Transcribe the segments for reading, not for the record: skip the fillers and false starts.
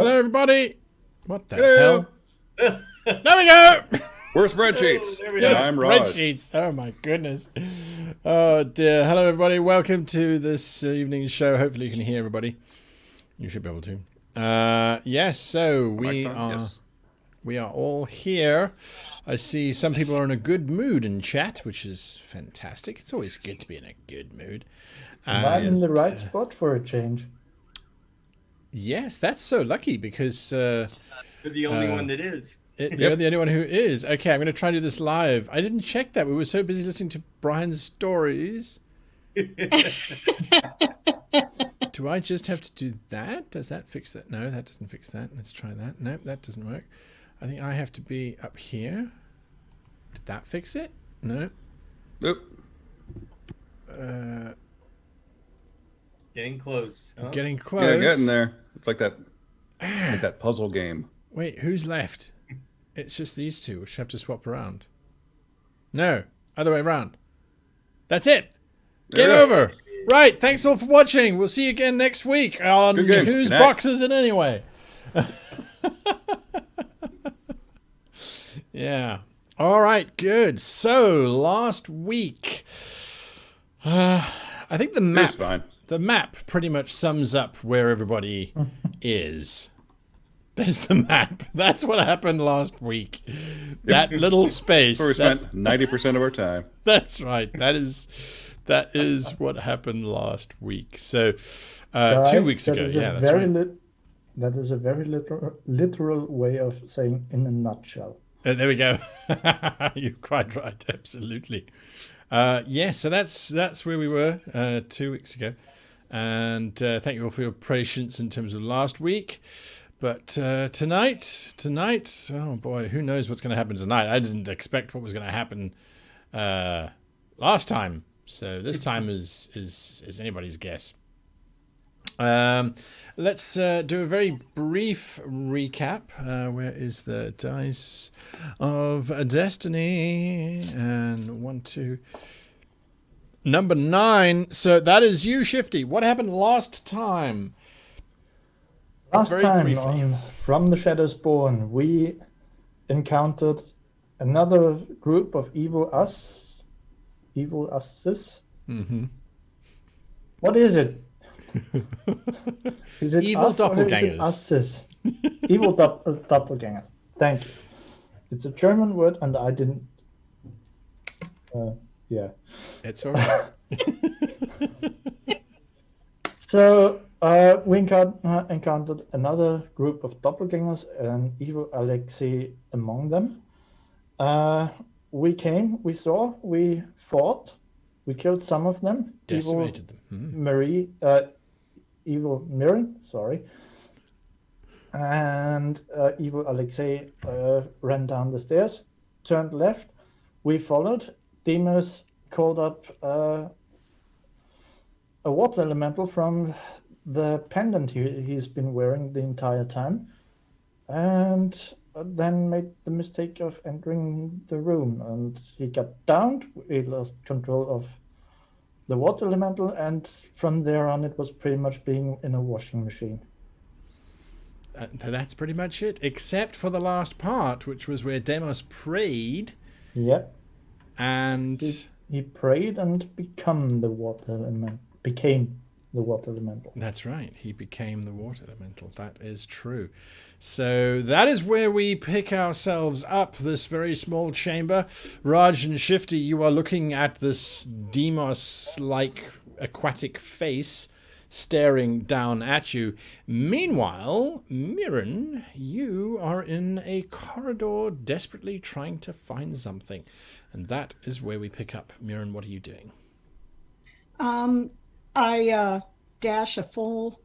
Hello, everybody. What the Hello. hell? There we go. We're spreadsheets. There we And go. I'm Raj. Spreadsheets. Oh my goodness. Oh dear. Hello, everybody. Welcome to this evening's show. Hopefully, you can hear everybody. You should be able to. Yes. So we are all here. I see some people are in a good mood in chat, which is fantastic. It's always good to be in a good mood. I'm in the right spot for a change. Yes, that's so lucky because You're the only one that is. you're the only one who is. Okay, I'm going to try and do this live. I didn't check that. We were so busy listening to Brian's stories. Do I just have to do that? Does that fix that? No, that doesn't fix that. Let's try that. No, that doesn't work. I think I have to be up here. Did that fix it? No. Nope. Getting close. Oh. Getting close. Yeah, getting there. It's like that puzzle game. Wait, who's left? It's just these two, which have to swap around. No, other way around. That's it. Game Yeah. over. Right, thanks all for watching. We'll see you again next week on Good game. Whose Good night. Box Is It Anyway? Yeah. All right, good. So, last week, I think the It's map, fine. the map pretty much sums up where everybody is. There's the map. That's what happened last week. That little space. Where we spent 90% of our time. That's right. That is what happened last week. So 2 weeks ago. Yeah, that's right. That is a very literal way of saying in a nutshell. There we go. You're quite right. Absolutely. Yeah. So that's where we were 2 weeks ago, and thank you all for your patience in terms of last week. But tonight, oh boy, who knows what's going to happen tonight? I didn't expect what was going to happen last time. So this time is anybody's guess. Let's do a very brief recap. Where is the dice of destiny? And 1, 2. Number 9. So that is you, Shifty. What happened last time? Last Very time briefly. on From the Shadows Born, we encountered another group of evil us's. Mm-hmm. What is it? Is it Evil us or is it doppelgangers. us's? Evil doppelgangers. Thank you. It's a German word, and I didn't. Yeah. It's all right. So we encountered another group of doppelgangers and evil Alexei among them. We came, we saw, we fought, we killed some of them. Decimated them. Evil Mirren, sorry. And evil Alexei ran down the stairs, turned left. We followed. Deimos called up a water elemental from the pendant he's been wearing the entire time, and then made the mistake of entering the room, and he got downed. He lost control of the water elemental, and from there on it was pretty much being in a washing machine. That's pretty much it, except for the last part, which was where Deimos prayed, Yep, and he prayed and became the water elemental. that's right, he became the water elemental. That is true. So that is where we pick ourselves up, this very small chamber. Raj and Shifty, you are looking at this Deimos-like aquatic face staring down at you. Meanwhile, Mirren, you are in a corridor desperately trying to find something. And that is where we pick up. Mirren, what are you doing? I dash a full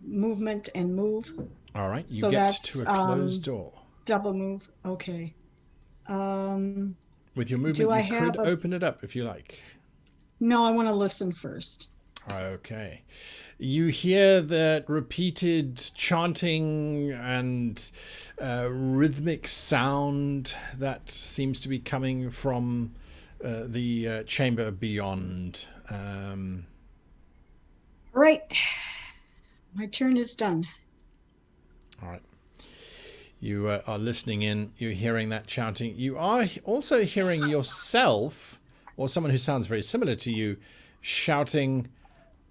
movement and move. All right, you So get that's, to a closed door. Double move. Okay. With your movement, do I you could have a- open it up if you like. No, I want to listen first. Okay. You hear that repeated chanting and rhythmic sound that seems to be coming from the chamber beyond. Right. My turn is done. All right. You are listening in. You're hearing that chanting. You are also hearing yourself, or someone who sounds very similar to you, shouting.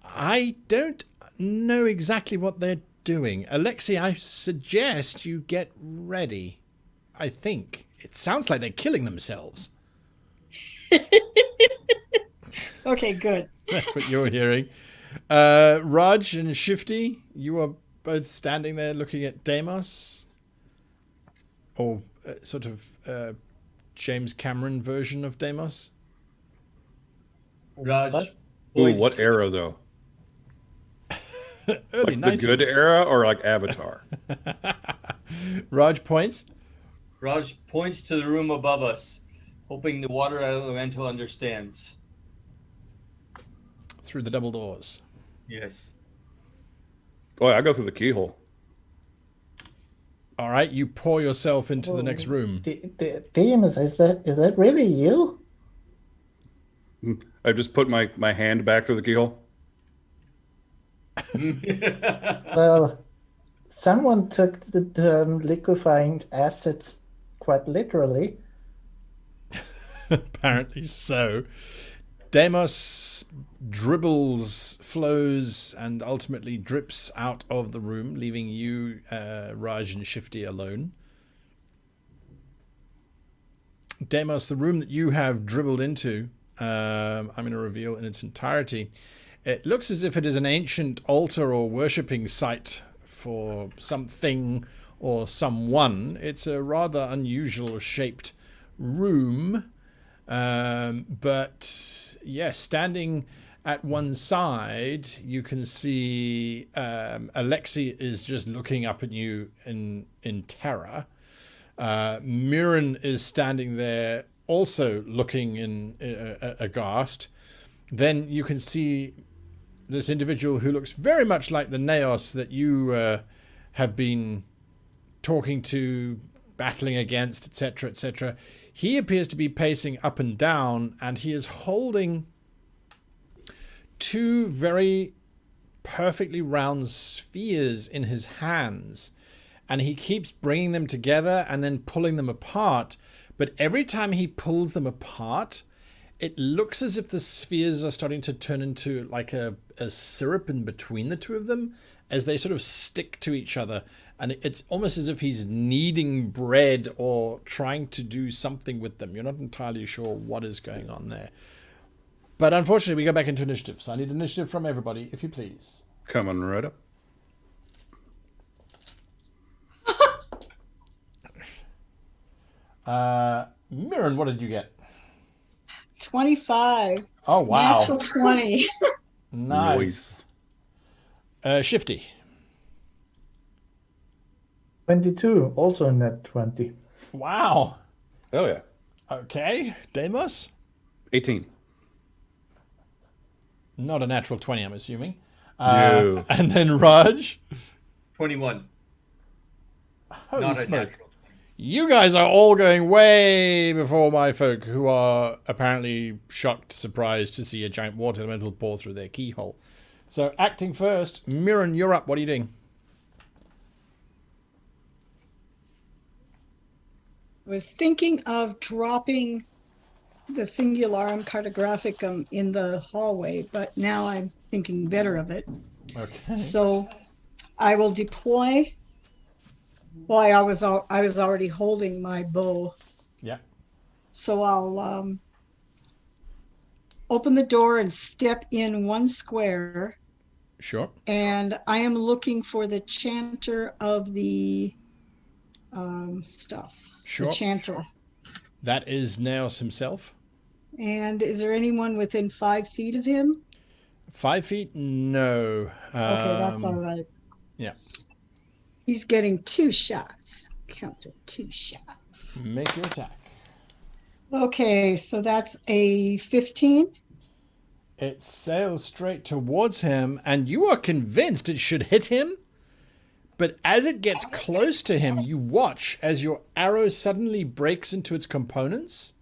I don't know exactly what they're doing. Alexei, I suggest you get ready. I think. It sounds like they're killing themselves. Okay, good. That's what you're hearing. Raj and Shifty, you are both standing there looking at Deimos. Or sort of James Cameron version of Deimos. Raj. What? Ooh, points what to- era though? Early Like 90s. the good era or like Avatar? Raj points. Raj points to the room above us, hoping the water elemental understands. Through the double doors. Yes. Boy, I go through the keyhole. All right, you pour yourself into the next room. Demas, is that really you? I just put my hand back through the keyhole. Well, someone took the term liquefying acids quite literally. Apparently so. Deimos dribbles, flows, and ultimately drips out of the room, leaving you, Raj and Shifty, alone. Deimos, the room that you have dribbled into, I'm going to reveal in its entirety. It looks as if it is an ancient altar or worshipping site for something or someone. It's a rather unusual shaped room. But yes, standing at one side, you can see Alexei is just looking up at you in terror. Mirren is standing there also looking in aghast. Then you can see this individual who looks very much like the Naos that you have been talking to, battling against, etc., etc. He appears to be pacing up and down, and he is holding two very perfectly round spheres in his hands, and he keeps bringing them together and then pulling them apart. But every time he pulls them apart, it looks as if the spheres are starting to turn into like a syrup in between the two of them as they sort of stick to each other. And it's almost as if he's kneading bread or trying to do something with them. You're not entirely sure what is going on there. But unfortunately, we go back into initiative. So I need initiative from everybody, if you please. Coming right up. Mirren, what did you get? 25. Oh, wow. Natural 20. Nice. Shifty. 22, also in that 20. Wow. Oh yeah. Okay. Deimos? 18. Not a natural 20, I'm assuming. No. And then Raj? 21. Holy Not a smoke. natural. You guys are all going way before my folk, who are apparently shocked, surprised to see a giant water elemental pour through their keyhole. So, acting first, Mirren, you're up. What are you doing? I was thinking of dropping the Singularum Cartographicum in the hallway, but now I'm thinking better of it. Okay. So I will deploy. Well, I was already holding my bow, Yeah. so I'll open the door and step in one square, Sure. and I am looking for the chanter of the stuff. Sure. The chanter. That is Naos himself. And is there anyone within 5 feet of him? 5 feet? No. Okay, that's all right. Yeah. He's getting 2 shots. Counter 2 shots. Make your attack. Okay, so that's a 15. It sails straight towards him, and you are convinced it should hit him. But as it gets close to him, you watch as your arrow suddenly breaks into its components.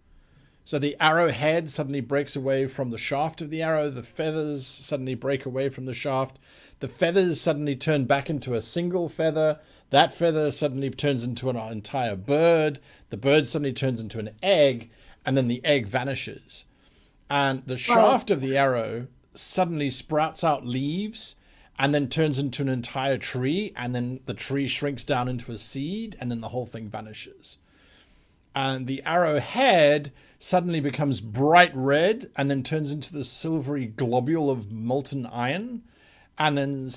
So the arrowhead suddenly breaks away from the shaft of the arrow. The feathers suddenly break away from the shaft. The feathers suddenly turn back into a single feather. That feather suddenly turns into an entire bird. The bird suddenly turns into an egg, and then the egg vanishes. And the shaft of the arrow suddenly sprouts out leaves and then turns into an entire tree, and then the tree shrinks down into a seed, and then the whole thing vanishes. And the arrowhead suddenly becomes bright red and then turns into the silvery globule of molten iron. And then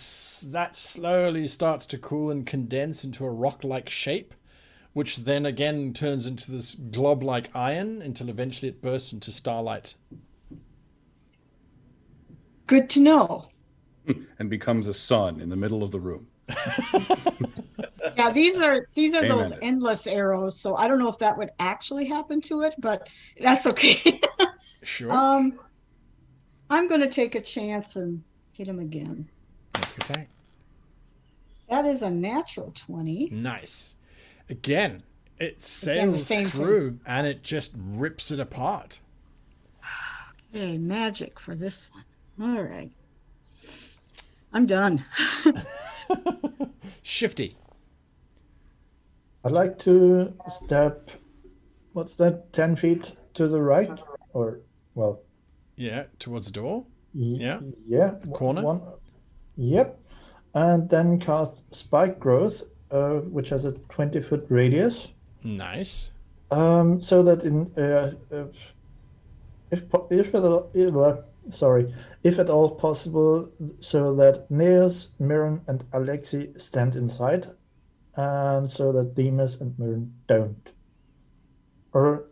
that slowly starts to cool and condense into a rock-like shape, which then again turns into this glob-like iron until eventually it bursts into starlight. Good to know. And becomes a sun in the middle of the room. Yeah, these are those Amen. endless arrows, so I don't know if that would actually happen to it, but that's okay. Sure. I'm going to take a chance and hit him again. Make your attack. That is a natural 20. Nice. Again, it the sails same through and it just rips it apart. Okay, magic for this one. All right. I'm done. Shifty. I'd like to step, what's that, 10 feet to the right? Or, well, Yeah, towards the door. y- Yeah. Yeah. Corner? Yep. And then cast Spike Growth, which has a 20-foot radius. Nice. So that if at all possible, so that Neos, Mirren, and Alexei stand inside, and so that Demas and Mirren don't. Or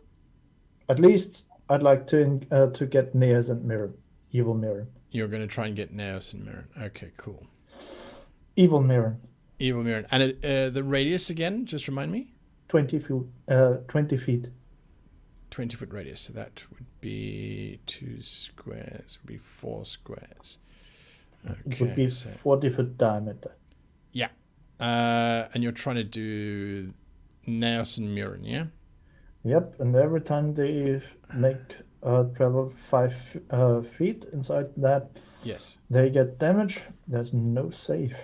at least I'd like to get Neos and Mirren, evil Mirren, You're going to try and get Naos and Mirren. Okay, cool. evil Mirren, Evil Mirren. And the radius again, just remind me? 20 feet, 20 feet. 20-foot radius. So that would be 2 squares. Would be 4 squares. It would be so 40-foot diameter. yeah. And you're trying to do Naos and Mirren, yeah? Yep, and every time they make travel 5 feet inside that, Yes. they get damage. There's no save,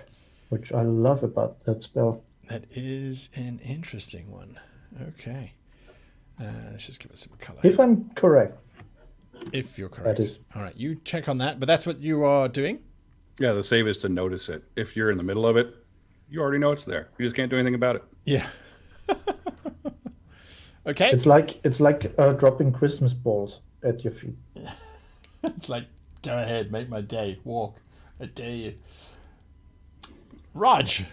which I love about that spell. That is an interesting one. Okay. Let's just give it some color. If I'm correct. If you're correct. That is. All right, you check on that. But that's what you are doing? Yeah, the save is to notice it. If you're in the middle of it, you already know it's there. You just can't do anything about it. Yeah. Okay. It's like dropping Christmas balls at your feet. It's like, go ahead, make my day. Walk. I dare you. Raj.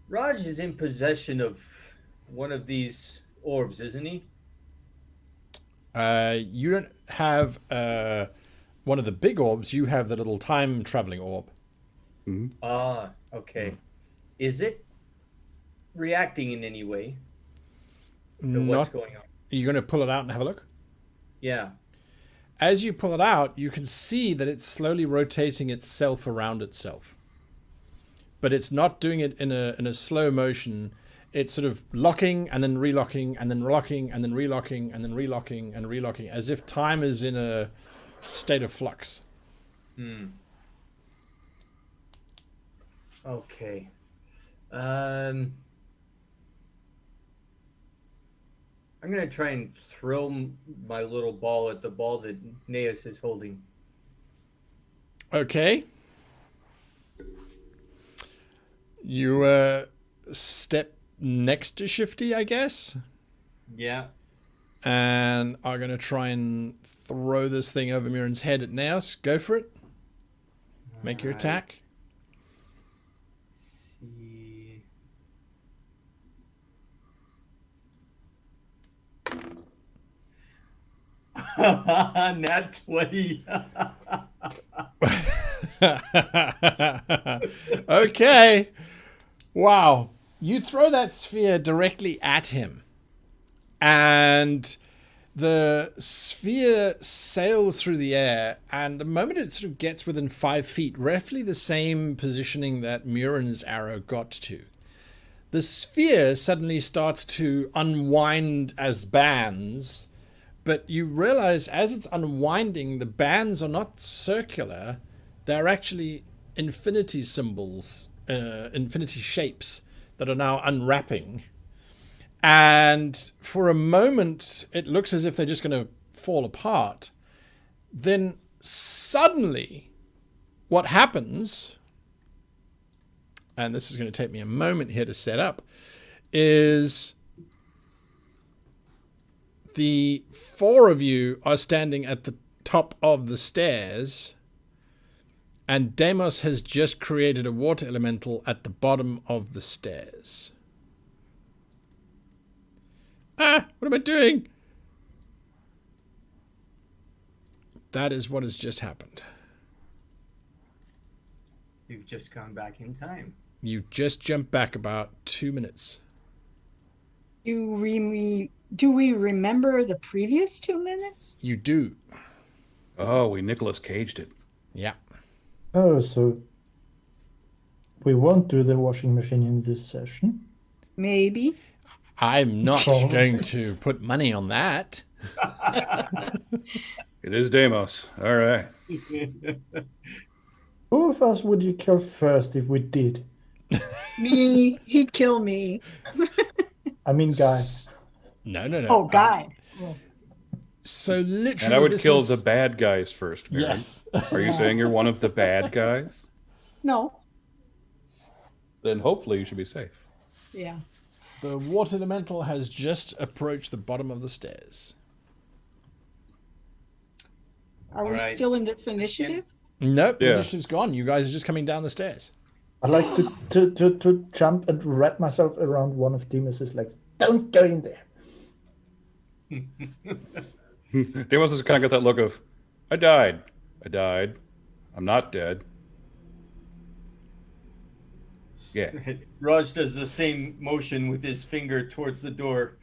Raj is in possession of one of these orbs, isn't he? You don't have one of the big orbs. You have the little time traveling orb. Ah, okay. Is it reacting in any way to what's going on? Are you going to pull it out and have a look? Yeah. As you pull it out, you can see that it's slowly rotating itself around itself. But it's not doing it in a slow motion. It's sort of locking and then relocking and then locking and then relocking and then relocking and relocking, as if time is in a state of flux. Okay. I'm gonna try and throw my little ball at the ball that Naeus is holding. Okay. You step next to Shifty, I guess, Yeah. and are going to try and throw this thing over Mirren's head at Naos. Go for it. Make your Alright. attack. Let's see. Nat 20. Okay. Wow. You throw that sphere directly at him, and the sphere sails through the air, and the moment it sort of gets within 5 feet, roughly the same positioning that Murin's arrow got to, the sphere suddenly starts to unwind as bands, but you realize as it's unwinding, the bands are not circular. They're actually infinity symbols, infinity shapes that are now unwrapping. And for a moment, it looks as if they're just going to fall apart. Then suddenly, what happens, and this is going to take me a moment here to set up, is the four of you are standing at the top of the stairs, and Deimos has just created a water elemental at the bottom of the stairs. Ah, what am I doing? That is what has just happened. You've just gone back in time. You just jumped back about 2 minutes. Do we remember the previous 2 minutes? You do. Oh, we Nicolas Caged it. Yeah. Oh, so we won't do the washing machine in this session. Maybe. I'm not going to put money on that. It is Deimos. All right. Who of us would you kill first if we did? Me. He'd kill me. I mean, Guy. No. Oh, Guy. So literally, And I would this kill is- the bad guys first, Mary. Yes. Are you saying you're one of the bad guys? No. Then hopefully you should be safe. Yeah. The water elemental has just approached the bottom of the stairs. Are we Alright. still in this initiative? Nope, the Yeah. initiative's gone. You guys are just coming down the stairs. I like to jump and wrap myself around one of Deimos's legs. Don't go in there. Deimos has kind of got that look of, I died. I'm not dead. Yeah. Raj does the same motion with his finger towards the door.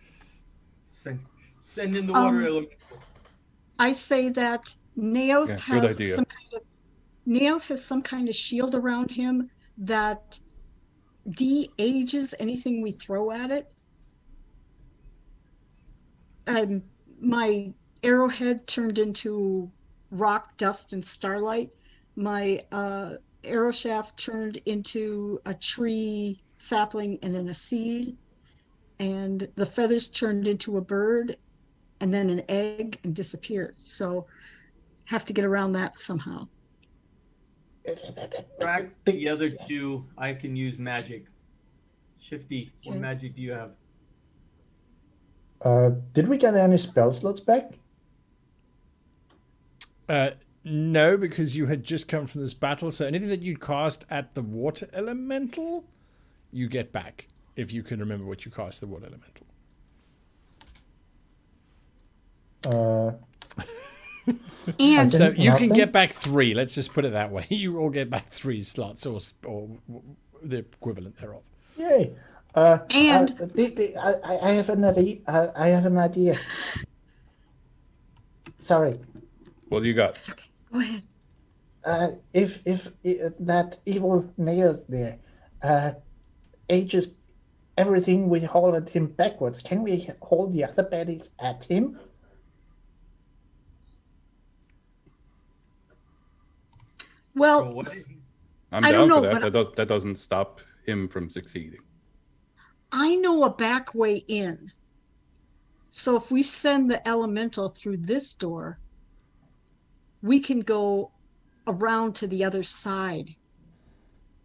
Send in the water element. I say that Naos Yeah, good has idea. some kind of shield around him that de-ages anything we throw at it. My arrowhead turned into rock, dust, and starlight. My arrow shaft turned into a tree sapling and then a seed. And the feathers turned into a bird and then an egg and disappeared. So have to get around that somehow. Crack the other two. I can use magic. Shifty, what Okay. magic do you have? Did we get any spell slots back? No, because you had just come from this battle, so anything that you'd cast at the water elemental, you get back, if you can remember what you cast the water elemental. And So you can Nothing? get back 3, let's just put it that way. You all get back 3 slots, or the equivalent thereof. Yay! And- I have an idea. I have an idea. Sorry. What do you got? it's okay. Go ahead. If that evil Nails there ages everything we haul at him backwards, can we haul the other baddies at him? Well, What? I'm I down don't for know, that. That doesn't stop him from succeeding. I know a back way in. So if we send the elemental through this door, we can go around to the other side.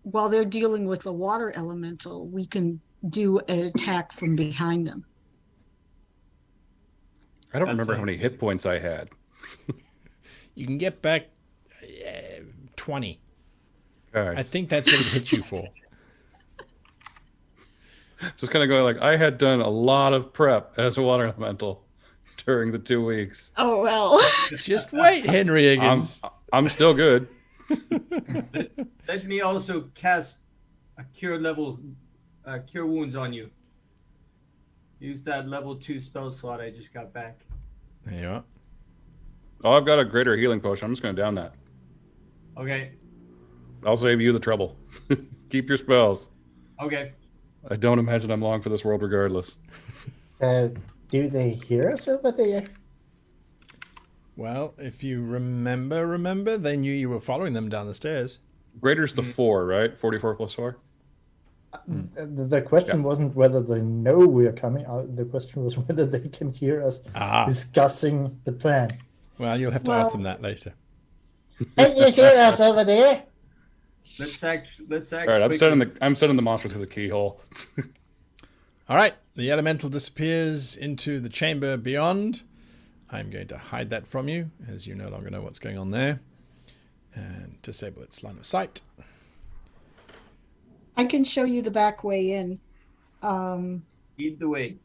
While they're dealing with the water elemental, we can do an attack from behind them. I don't That's remember a- how many hit points I had. You can get back 20. All right. I think that's what it hit you for. Just kind of going like, I had done a lot of prep as a water elemental during the 2 weeks. Oh, well. Just wait, Henry Higgins. I'm still good. Let me also cast a cure wounds on you. Use that level 2 spell slot I just got back. There you are. Oh, I've got a greater healing potion. I'm just going to down that. Okay. I'll save you the trouble. Keep your spells. Okay. I don't imagine I'm long for this world regardless. Do they hear us over there? Well, if you remember, they knew you were following them down the stairs. Greater's the 4, right? 44 plus 4? The question wasn't whether they know we are coming. The question was whether they can hear us discussing the plan. Well, you'll have to ask them that later. Can you hear us over there? Let's act. All right, I'm sending the monster through the keyhole. All right, the elemental disappears into the chamber beyond. I'm going to hide that from you, as you no longer know what's going on there, and disable its line of sight. I can show you the back way in. Lead the way.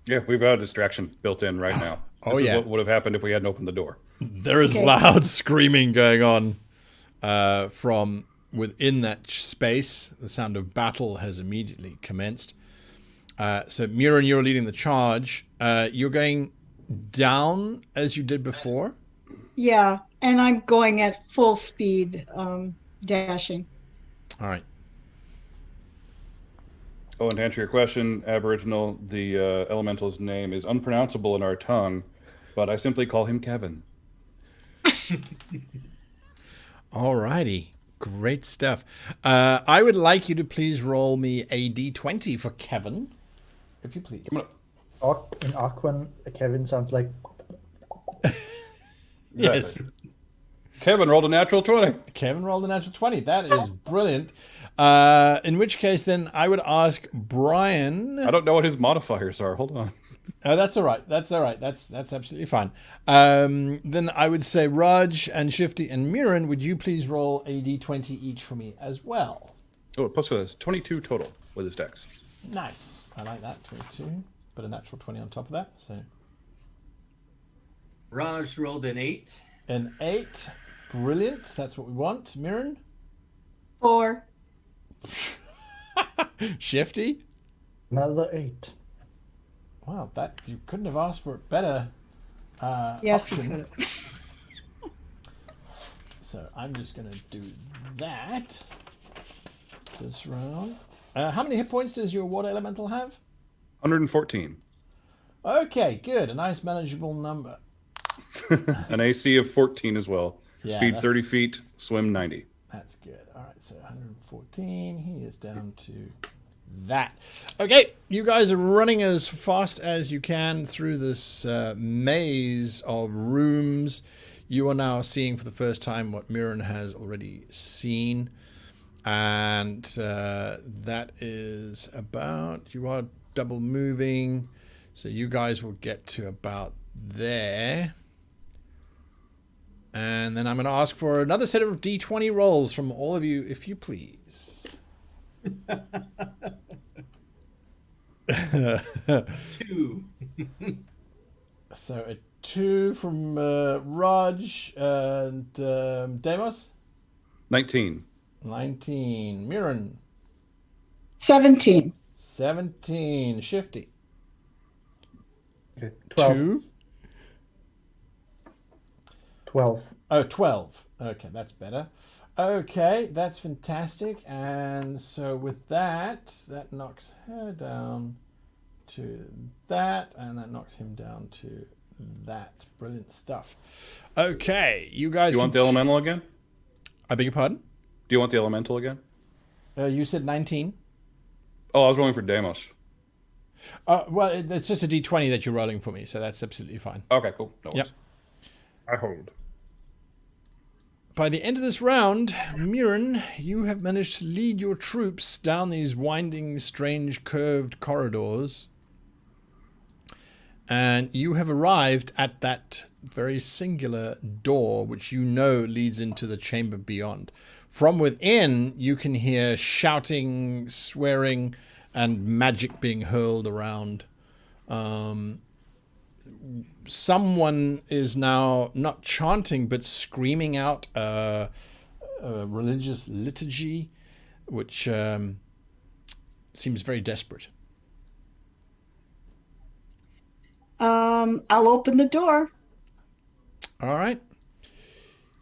Yeah, we've got a distraction built in right now. Oh, This yeah. is what would have happened if we hadn't opened the door. There is Okay. loud screaming going on from within that space. The sound of battle has immediately commenced. So, Murin, you're leading the charge. You're going down as you did before. Yeah, and I'm going at full speed, dashing. All right. Oh, and to answer your question, Aboriginal, the elemental's name is unpronounceable in our tongue, but I simply call him Kevin. All righty. Great stuff. I would like you to please roll me a d20 for Kevin, if you please. I'm gonna- In Aquan, Kevin sounds like. Yes. Kevin rolled a natural 20. Kevin rolled a natural 20. That is brilliant. In which case, then, I would ask Brian. I don't know what his modifiers are. Hold on. That's all right. That's all right. That's absolutely fine. Then I would say Raj and Shifty and Mirren, would you please roll a d20 each for me as well? Oh, plus that's 22 total with his dex. Nice. I like that. 22. But a natural 20 on top of that. So Raj rolled an 8. an 8. Brilliant. That's what we want. Mirren? 4. Shifty? Another 8. Wow, that you couldn't have asked for it better. Yes, you option. could have. So I'm just going to do that this round. How many hit points does your water elemental have? 114. Okay, good. A nice manageable number. An AC of 14 as well. Yeah, Speed that's- 30 feet, swim 90. That's good. All right, so 114. He is down to that. Okay, you guys are running as fast as you can through this maze of rooms. You are now seeing for the first time what Mirren has already seen. And that is about, you are double moving. So you guys will get to about there. And then I'm going to ask for another set of D20 rolls from all of you, if you please. 2. So a 2 from Raj and Demos. 19. 19. Mirren. 17. 17. Shifty. Okay, 12. 2. 12. Oh, 12. Okay, that's better. Okay, that's fantastic. And so with that, that knocks her down to that, and that knocks him down to that. Brilliant stuff. Okay, you guys. Do you want the elemental again? I beg your pardon? Do you want the elemental again? You said 19. Oh, I was rolling for Deimos. Well, it's just a d20 that you're rolling for me, so that's absolutely fine. Okay, cool. No Yep. worries. I hold. By the end of this round, Mirren, you have managed to lead your troops down these winding, strange, curved corridors. And you have arrived at that very singular door, which you know leads into the chamber beyond. From within, you can hear shouting, swearing, and magic being hurled around. Someone is now not chanting, but screaming out a religious liturgy, which seems very desperate. I'll open the door. All right.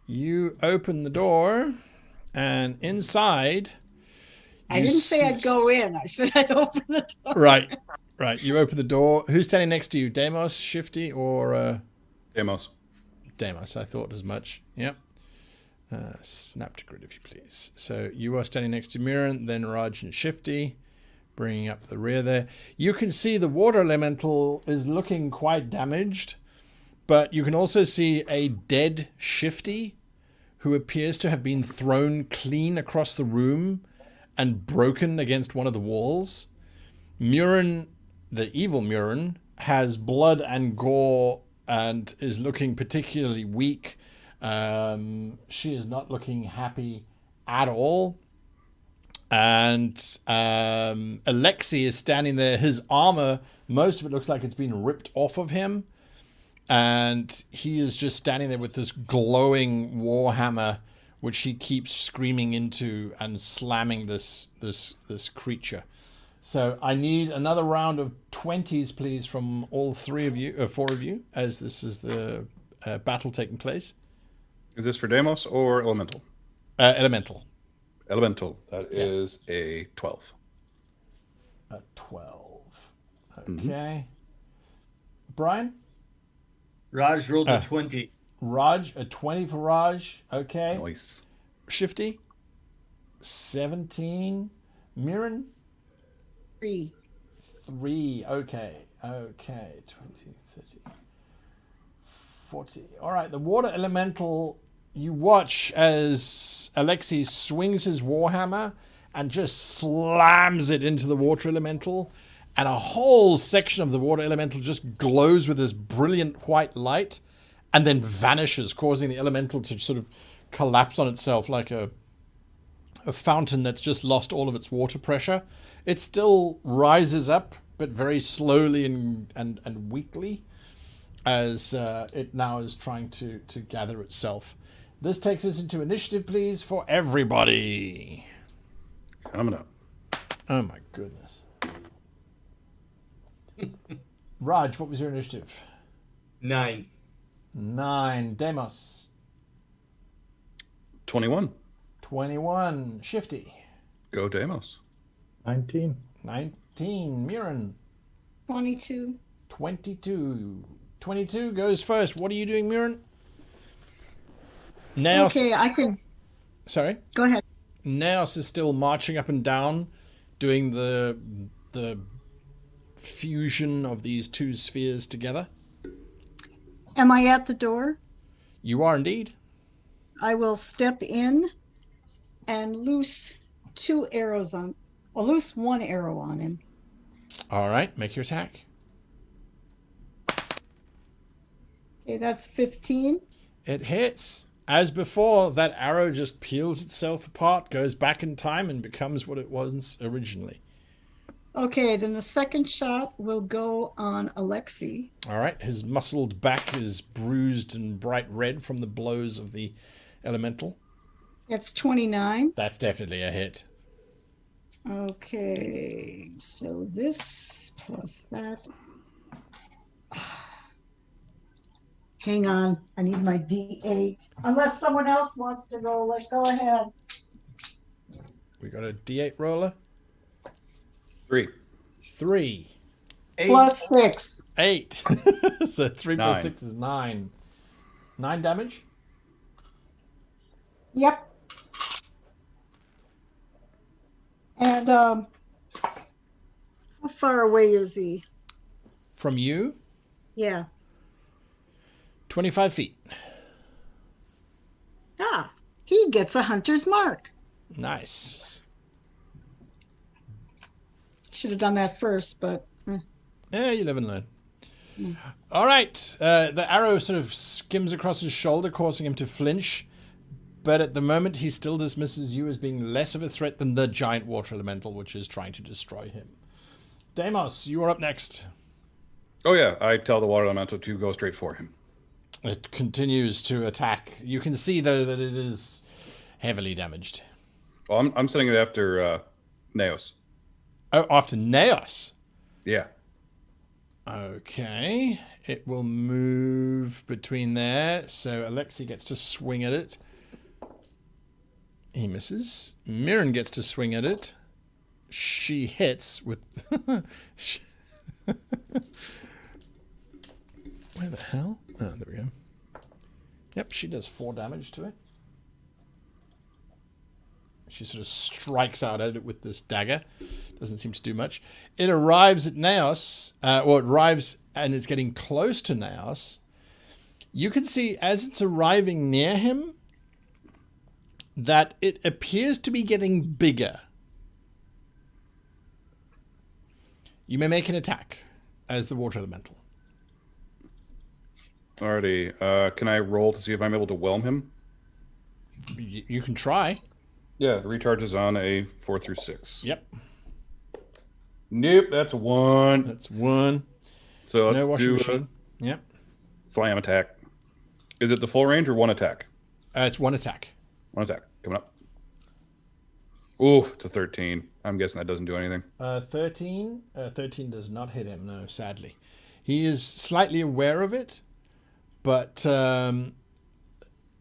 You open the door, and inside I You didn't say s- I'd go in. I said I'd open the door. Right. Right. You open the door. Who's standing next to you? Deimos, Shifty, or Deimos. Deimos? I thought as much. Yep. Snap to grid, if you please. So you are standing next to Mirren, then Raj and Shifty, bringing up the rear there. You can see the water elemental is looking quite damaged, but you can also see a dead Shifty who appears to have been thrown clean across the room and broken against one of the walls. Murin, the evil Murin, has blood and gore and is looking particularly weak. She is not looking happy at all. And Alexei is standing there. His armor, most of it looks like it's been ripped off of him. And he is just standing there with this glowing warhammer, which he keeps screaming into and slamming this creature. So I need another round of 20s, please, from all four of you, as this is the battle taking place. Is this for Deimos or Elemental? Elemental. Elemental. That is a 12. A 12. Okay. Brian? Raj rolled a 20. Raj, a 20 for Raj. Okay. Nice. Shifty? 17. Mirren? 3. 3. Okay. 20, 30, 40. All right. The water elemental, you watch as Alexei swings his warhammer and just slams it into the water elemental. And a whole section of the water elemental just glows with this brilliant white light and then vanishes, causing the elemental to sort of collapse on itself like a fountain that's just lost all of its water pressure. It still rises up, but very slowly and weakly, as it now is trying to gather itself. This takes us into initiative, please, for everybody. Coming up. Oh my goodness. Raj, what was your initiative? 9. 9. Deimos. 21. 21. Shifty. Go Deimos. 19. 19. Mirren. 22. 22. 22 goes first. What are you doing, Mirren? Naos. Okay, I can Sorry. go ahead. Naos is still marching up and down, doing the fusion of these two spheres together. Am I at the door? You are indeed. I will step in and loose 2 arrows on, or loose 1 arrow on him. All right, make your attack. Okay, that's 15. It hits. As before, that arrow just peels itself apart, goes back in time, and becomes what it was originally. Okay, then the second shot will go on Alexei. All right, his muscled back is bruised and bright red from the blows of the elemental. That's 29. That's definitely a hit. Okay, so this plus that. Hang on, I need my D8. Unless someone else wants to roll it, go ahead. We got a D8 roller. 3. 3. 8. Plus 6. 8. So 3 plus 9. 6 is 9. 9 damage? Yep. And how far away is he? From you? Yeah. 25 feet. Ah, he gets a hunter's mark. Nice. Should have done that first, but Yeah, you live and learn. All right. The arrow sort of skims across his shoulder, causing him to flinch. But at the moment, he still dismisses you as being less of a threat than the giant water elemental, which is trying to destroy him. Deimos, you are up next. Oh yeah, I tell the water elemental to go straight for him. It continues to attack. You can see, though, that it is heavily damaged. Well, I'm sending it after Naos. Oh, after Naos. Yeah. Okay. It will move between there. So Alexei gets to swing at it. He misses. Mirren gets to swing at it. she hits with. Where the hell? Oh, there we go. Yep, she does 4 damage to it. She sort of strikes out at it with this dagger. Doesn't seem to do much. It arrives at Naos, or it arrives and is getting close to Naos. You can see as it's arriving near him that it appears to be getting bigger. You may make an attack as the water elemental. Alrighty. Can I roll to see if I'm able to whelm him? You can try. Yeah, it recharges on a 4 through 6. Yep. Nope, that's a 1. That's 1. So let's No washing do machine. Yep. a slam attack. Is it the full range or 1 attack? It's 1 attack. 1 attack. Coming up. Ooh, it's a 13. I'm guessing that doesn't do anything. 13. 13 does not hit him, no, sadly. He is slightly aware of it, but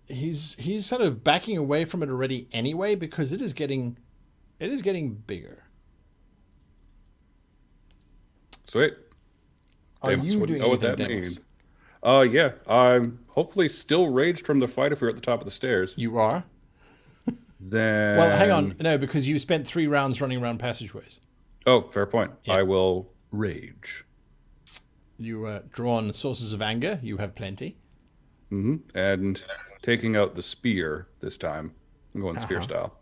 he's sort of backing away from it already anyway because it is getting bigger. Sweet. Are Deimos you wouldn't doing know what anything, that Deimos? means. Yeah. I'm hopefully still raged from the fight if we were at the top of the stairs. You are? Then... Well, hang on. No, because you spent 3 rounds running around passageways. Oh, fair point. Yeah. I will rage. You draw on sources of anger. You have plenty. Mm-hmm. And taking out the spear this time. I'm going spear style.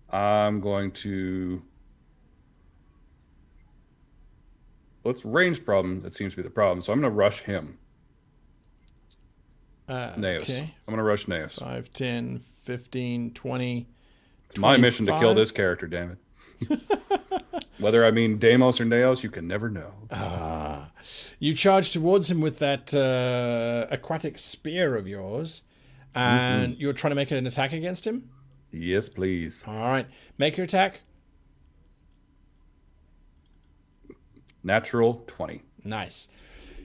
I'm going to... Well, it's range problem that seems to be the problem. So I'm going to rush him. Naos. Okay. I'm going to rush Naos. 5, 10, 15, 20. It's my mission to kill 25. this character, damn it. Whether I mean Deimos or Naos, you can never know. You charge towards him with that aquatic spear of yours, and you're trying to make an attack against him? Yes, please. All right. Make your attack. Natural 20. Nice.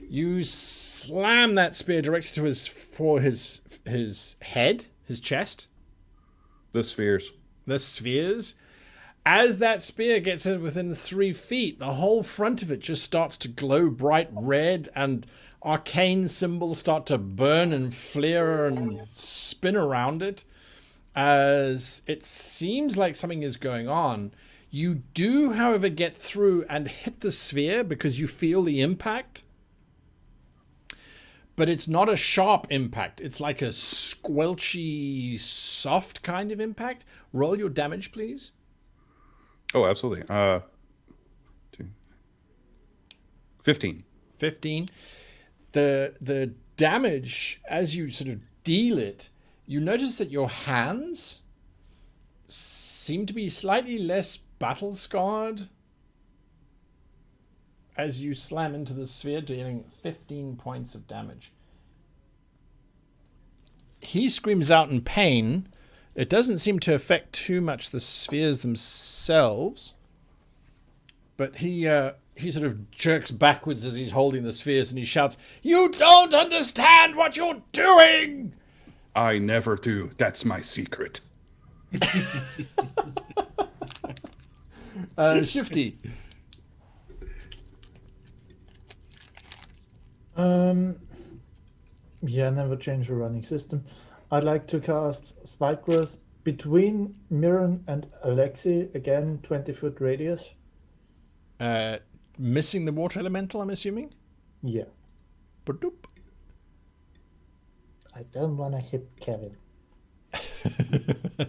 You slam that spear directly to his head, his chest, The spheres. the spheres. As that spear gets in within 3 feet, the whole front of it just starts to glow bright red, and arcane symbols start to burn and flare and spin around it. As it seems like something is going on, you do, however, get through and hit the sphere because you feel the impact. But it's not a sharp impact. It's like a squelchy, soft kind of impact. Roll your damage, please. Oh, absolutely. 15. 15. The damage, as you sort of deal it, you notice that your hands seem to be slightly less battle scarred as you slam into the sphere, dealing 15 points of damage. He screams out in pain. It doesn't seem to affect too much the spheres themselves, but he sort of jerks backwards as he's holding the spheres, and he shouts, "You don't understand what you're doing!" I never do. That's my secret. Shifty. Yeah, never change the running system. I'd like to cast Spike Growth between Mirren and Alexi, again, 20-foot radius. Missing the water elemental, I'm assuming? Yeah. Ba-doop. I don't want to hit Kevin.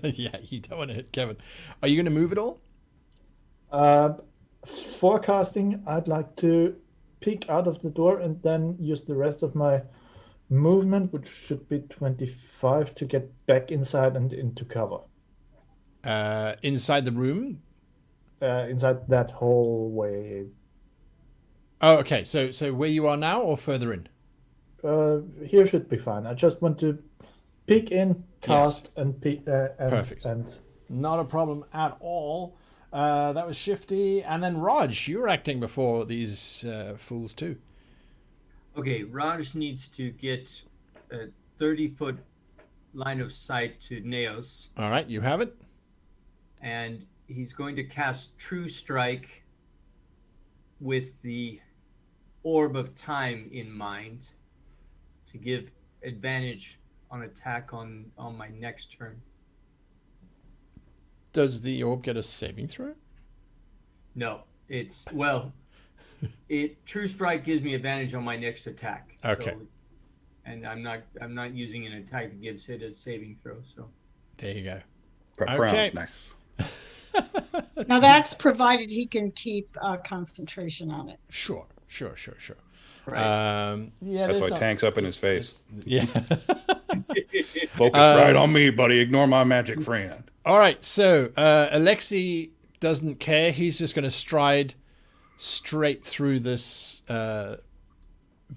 Yeah, you don't want to hit Kevin. Are you going to move at all? Forecasting, I'd like to peek out of the door and then use the rest of my movement, which should be 25, to get back inside and into cover. Inside the room? Inside that hallway. Oh, okay. So where you are now or further in? Here should be fine. I just want to peek in, cast, and peek. Perfect. And Not a problem at all. That was Shifty. And then Raj, you were acting before these fools too. Okay, Raj needs to get a 30-foot line of sight to Naos, All right, you have it. and he's going to cast True Strike with the Orb of Time in mind to give advantage on attack on my next turn. Does the orb get a saving throw? No, it's True Strike gives me advantage on my next attack. Okay. So, and I'm not using an attack that gives it a saving throw. So There you go. Okay. Okay. Nice. Now that's provided he can keep concentration on it. Sure. right. Yeah, That's there's why not- Tank's up in his face. Yeah. Focus right on me, buddy. Ignore my magic friend. All right. So Alexei doesn't care. He's just going to stride straight through this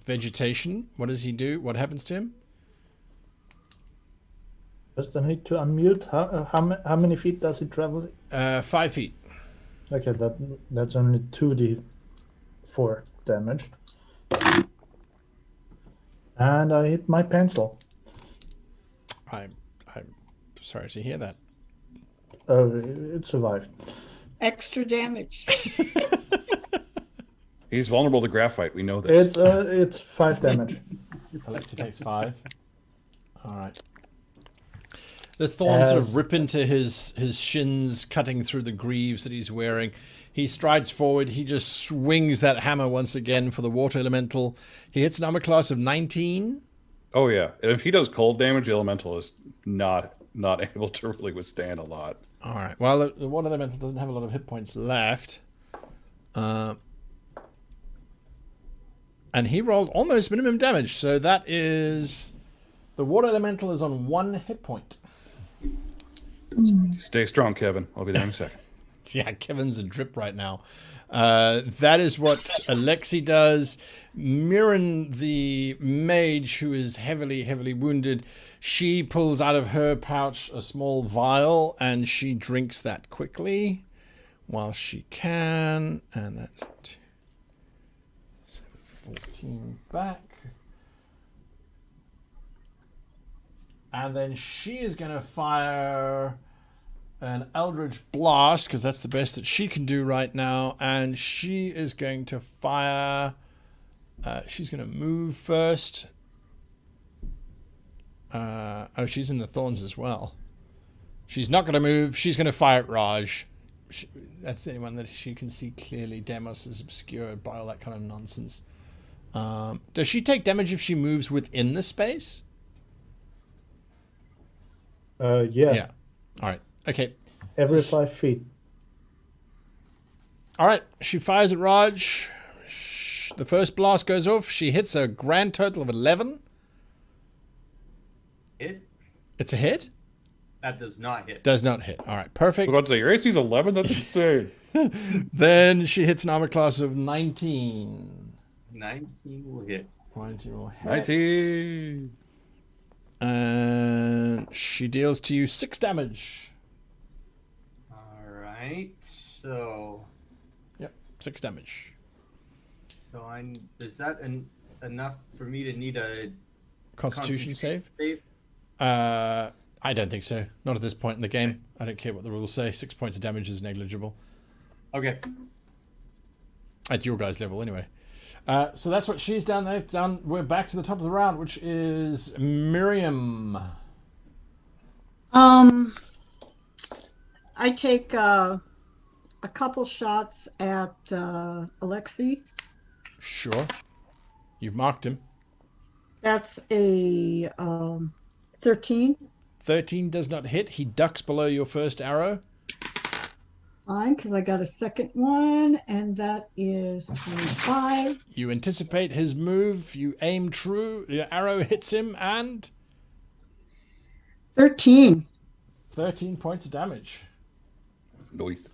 vegetation. What does he do? What happens to him? Just I need to unmute. How many feet does he travel? 5 feet. Okay, that's only 2d4 damage. And I hit my pencil. I'm sorry to hear that. Oh, it survived. Extra damage. He's vulnerable to graphite. We know this. It's 5 damage. Alexei takes 5. All right. The thorns sort of rip into his shins, cutting through the greaves that he's wearing. He strides forward. He just swings that hammer once again for the water elemental. He hits an armor class of 19. Oh yeah. And if he does cold damage, the elemental is not able to really withstand a lot. All right. Well, the water elemental doesn't have a lot of hit points left. And he rolled almost minimum damage. So that is... The water elemental is on 1 hit point. Stay strong, Kevin. I'll be there in a second. Yeah, Kevin's a drip right now. That is what Alexei does. Mirren, the mage, who is heavily wounded, she pulls out of her pouch a small vial and she drinks that quickly while she can. And that's 14 back. And then she is going to fire an Eldritch Blast, because that's the best that she can do right now. And she is going to fire... she's going to move first. Oh, she's in the thorns as well. She's not going to move. She's going to fire at Raj. That's anyone that she can see clearly. Demos is obscured by all that kind of nonsense. Does she take damage if she moves within the space? Yeah. All right. Okay. Every 5 feet. All right. She fires at Raj. The first blast goes off. She hits a grand total of 11. Hit? It's a hit? That does not hit. Does not hit. All right. Perfect. I was about to say, your AC's 11? That's insane. Then she hits an armor class of 19. 19 will hit. 19 will hit. 19. And she deals to you 6 damage. All right. So Yep. 6 damage. is that enough for me to need a Constitution save? save? I don't think so. Not at this point in the game. I don't care what the rules say. 6 points of damage is negligible. Okay. At your guys' level, anyway. So that's what she's done. They've done. We're back to the top of the round, which is Miriam. I take a couple shots at Alexei. Sure. You've marked him. That's a 13. 13 does not hit. He ducks below your first arrow. Fine, because I got a second one, and that is 25. You anticipate his move. You aim true. Your arrow hits him, and 13. 13 points of damage. Nice.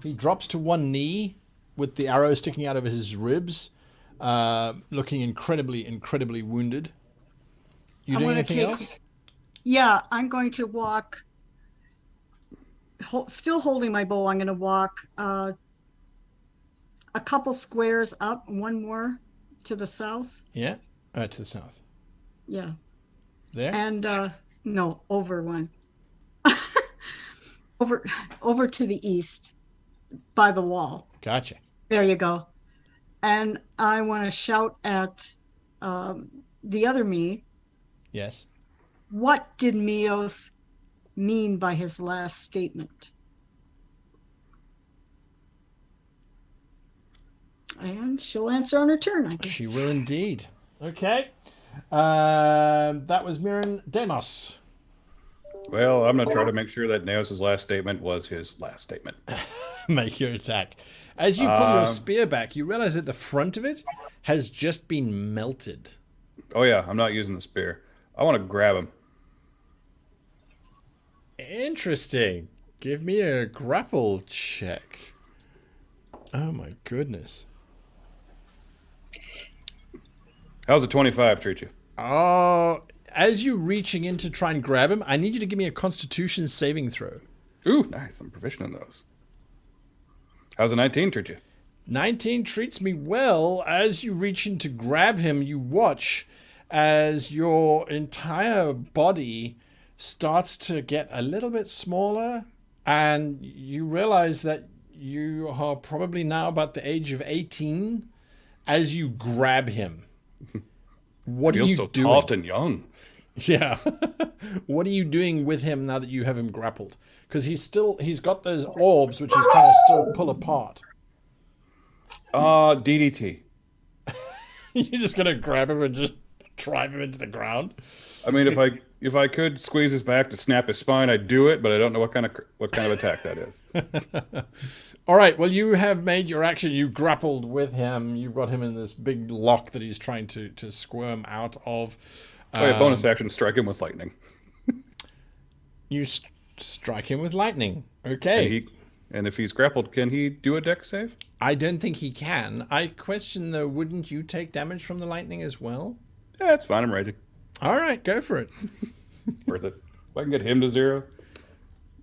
He drops to one knee with the arrow sticking out of his ribs, looking incredibly wounded. You doing anything else? Yeah, I'm going to walk. Still holding my bow, I'm going to walk a couple squares up, one more to the south. Yeah, to the south. Yeah. There? And no, over one. over to the east by the wall. Gotcha. There you go. And I want to shout at the other me. Yes. What did Mios mean by his last statement? And she'll answer on her turn, I guess. She will indeed. Okay. That was Mirren Demos. Well, I'm going to try to make sure that Neos' last statement was his last statement. Make your attack. As you pull your spear back, you realize that the front of it has just been melted. Oh, yeah, I'm not using the spear. I want to grab him. Interesting. Give me a grapple check. Oh my goodness. How's a 25 treat you? Oh, as you reaching in to try and grab him, I need you to give me a Constitution saving throw. Ooh, nice. I'm proficient in those. How's a 19 treat you? 19 treats me well. As you reach in to grab him, you watch as your entire body starts to get a little bit smaller, and you realize that you are probably now about the age of 18 as you grab him. What are Feels you so doing? soft and young. Yeah. What are you doing with him now that you have him grappled? Because he's got those orbs which he's trying to still pull apart. DDT. You're just gonna grab him and just drive him into the ground. I mean, if I could squeeze his back to snap his spine, I'd do it, but I don't know what kind of attack that is. All right. Well, you have made your action. You grappled with him. You've got him in this big lock that he's trying to squirm out of. Oh, yeah, bonus action, strike him with lightning. You strike him with lightning. Okay. And if he's grappled, can he do a dex save? I don't think he can. I question though, wouldn't you take damage from the lightning as well? Yeah, that's fine. I'm ready. All right, go for it. Worth it. If I can get him to 0.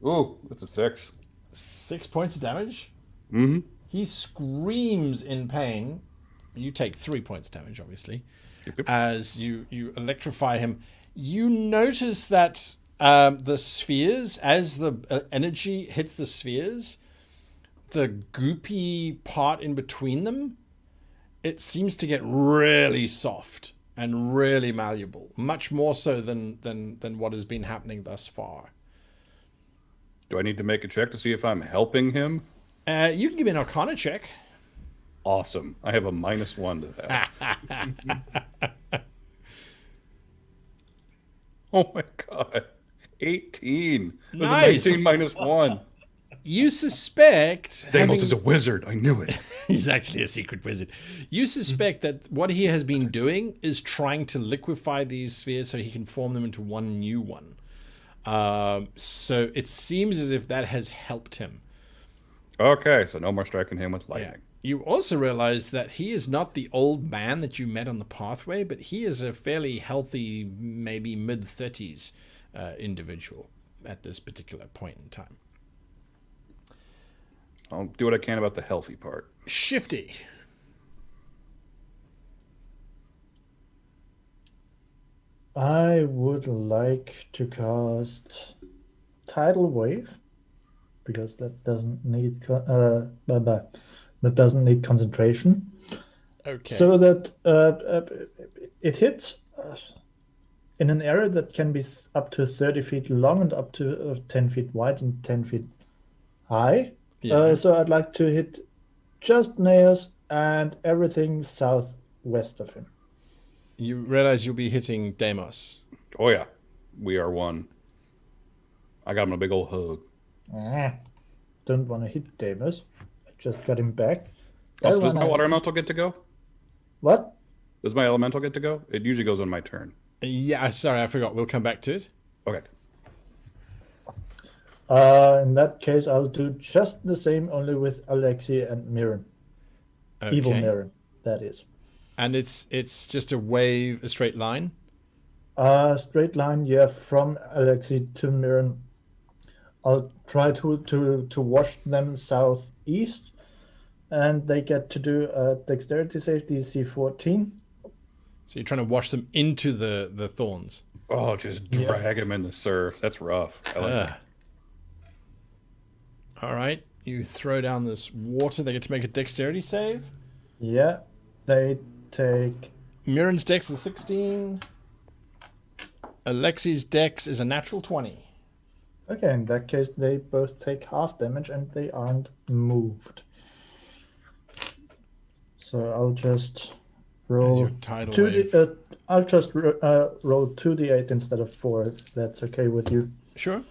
Ooh, that's a 6. 6 points of damage. Mm-hmm. He screams in pain. You take 3 points damage, obviously. Yep. As you electrify him. You notice that the spheres, as the energy hits the spheres, the goopy part in between them, it seems to get really soft and really malleable, much more so than what has been happening thus far. Do I need to make a check to see if I'm helping him? You can give me an Arcana check. Awesome. I have a -1 to that. Oh my god. 18. It was Nice. an 18 -1. You suspect... Deimos is a wizard. I knew it. He's actually a secret wizard. You suspect that what he has been doing is trying to liquefy these spheres so he can form them into one new one. So it seems as if that has helped him. Okay, so no more striking him with lightning. Yeah. You also realize that he is not the old man that you met on the pathway, but he is a fairly healthy, maybe mid-30s individual at this particular point in time. I'll do what I can about the healthy part. Shifty. I would like to cast Tidal Wave because that doesn't need that doesn't need concentration. Okay. So that it hits in an area that can be up to 30 feet long and up to 10 feet wide and 10 feet high. Yeah. So I'd like to hit just Nails and everything southwest of him. You realize you'll be hitting Deimos. Oh yeah, we are one. I got him a big old hug. Don't want to hit Deimos. I just got him back. Also, does my water elemental get to go? What? Does my elemental get to go? It usually goes on my turn. Yeah, sorry, I forgot. We'll come back to it. Okay. In that case, I'll do just the same, only with Alexi and Mirren. Okay. Evil Mirren, that is. And it's just a wave, a straight line? Straight line, yeah, from Alexi to Mirren. I'll try to wash them southeast, and they get to do a dexterity save, DC 14. So you're trying to wash them into the thorns. Oh, just drag him in the surf. That's rough. I like that. All right. You throw down this water. They get to make a dexterity save. Yeah, they take. Mirren's dex is 16. Alexi's dex is a natural 20. Okay, in that case, they both take half damage and they aren't moved. So I'll just roll your tidal wave. I'll just roll 2d8 instead of 4, if that's okay with you. Sure.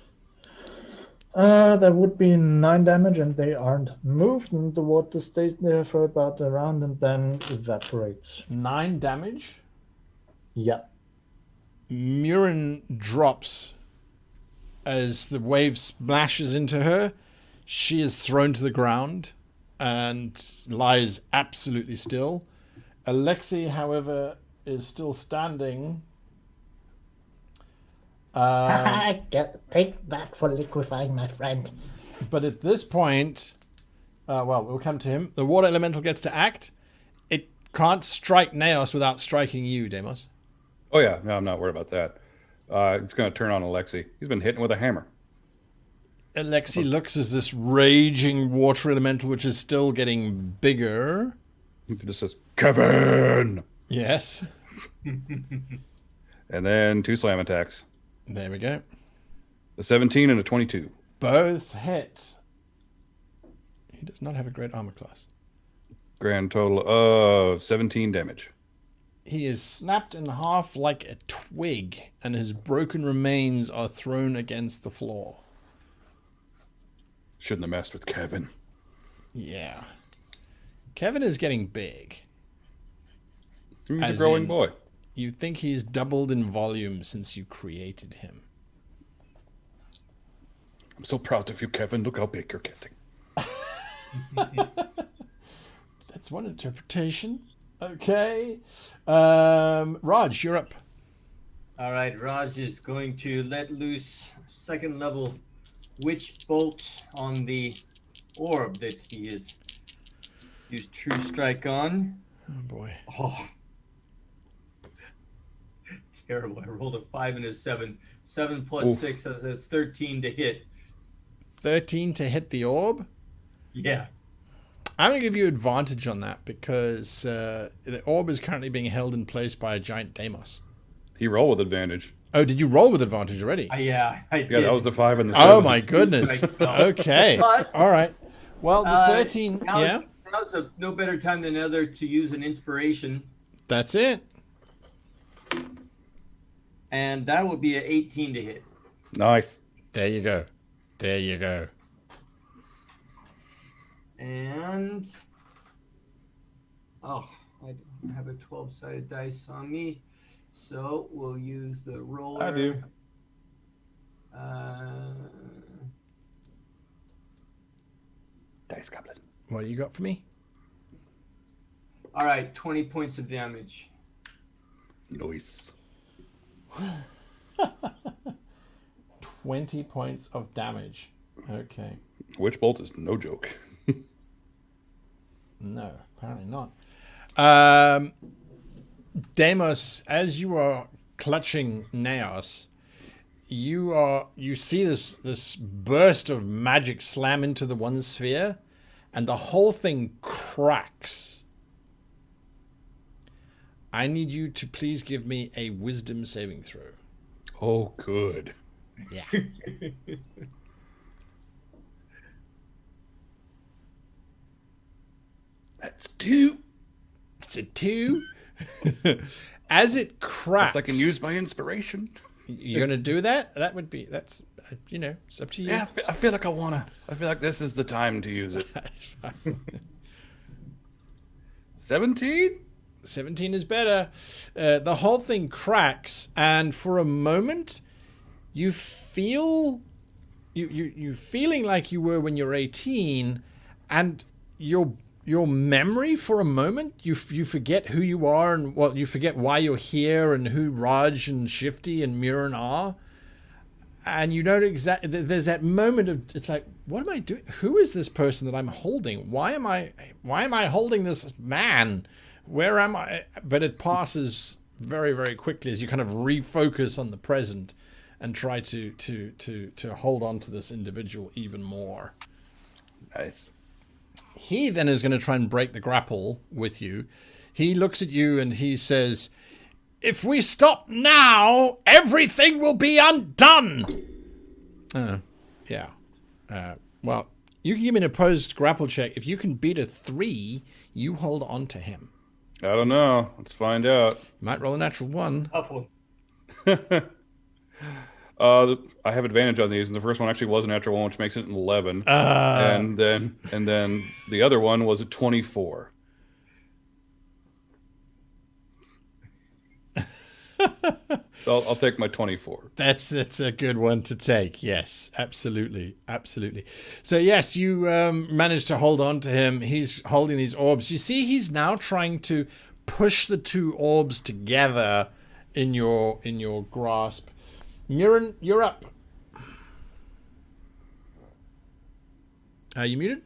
That would be 9 damage, and they aren't moved, and the water stays there for about a round and then evaporates. 9 damage. Yeah. Murin drops as the wave splashes into her. She is thrown to the ground and lies absolutely still. Alexei, however, is still standing. Take that for liquefying my friend. But at this point, well, we'll come to him. The water elemental gets to act. It can't strike Naos without striking you, Deimos. Oh yeah, no, I'm not worried about that. It's going to turn on Alexei. He's been hitting with a hammer. Alexei looks as this raging water elemental, which is still getting bigger. He just says, Kevin! Yes. And then 2 slam attacks. There we go. A 17 and a 22. Both hit. He does not have a great armor class. Grand total of 17 damage. He is snapped in half like a twig, and his broken remains are thrown against the floor. Shouldn't have messed with Kevin. Yeah. Kevin is getting big. He's a As growing in- boy. You think he's doubled in volume since you created him. I'm so proud of you, Kevin. Look how big you're getting. That's one interpretation. Okay. Raj, you're up. All right, Raj is going to let loose second level witch bolt on the orb that he has used True Strike on. Oh, boy. Oh, terrible. I rolled a 5 and a 7. 7 plus Oof. 6, that's 13 to hit. 13 to hit the orb. Yeah. I'm going to give you advantage on that because the orb is currently being held in place by a giant Deimos. He rolled with advantage. Oh, did you roll with advantage already? I Yeah, did. that was the 5 and the 7. Oh, my goodness. Okay. But- All right. Well, the 13, yeah, Now's no better time than another to use an inspiration, that's it. and that would be an 18 to hit. Nice. There you go. There you go. And I don't have a 12-sided dice on me, so we'll use the roller. I do. Dice Goblin. What do you got for me? All right, 20 points of damage. Nice. 20 points of damage. Okay. Witch Bolt is no joke. No, apparently not. Deimos, as you are clutching Naos, you see this burst of magic slam into the one sphere, and the whole thing cracks. I need you to please give me a wisdom saving throw. Oh, good. Yeah. That's 2. It's a 2. As it cracks. Yes, I can use my inspiration. You're going to do that? That's, it's up to you. Yeah, I feel like I feel like this is the time to use it. That's fine. 17? 17 is better. The whole thing cracks, and for a moment, you feel you feeling like you were when you were 18, and your memory for a moment, you forget who you are, and you forget why you're here and who Raj and Shifty and Murin are, and you don't exactly. There's that moment of it's like, what am I doing? Who is this person that I'm holding? Why am I holding this man? Where am I? But it passes very, very quickly as you kind of refocus on the present and try to hold on to this individual even more. Nice. He then is going to try and break the grapple with you. He looks at you and he says, "If we stop now, everything will be undone." Yeah. Well, you can give me an opposed grapple check. If you can beat a 3, you hold on to him. I don't know. Let's find out. Might roll a natural 1. Tough one. I have advantage on these, and the first one actually was a natural 1, which makes it an 11. And then the other one was a 24. So I'll take my 24. That's a good one to take. Yes, absolutely. So yes, you managed to hold on to him. He's holding these orbs. You see, he's now trying to push the 2 orbs together in your grasp. Murin, you're up. Are you muted?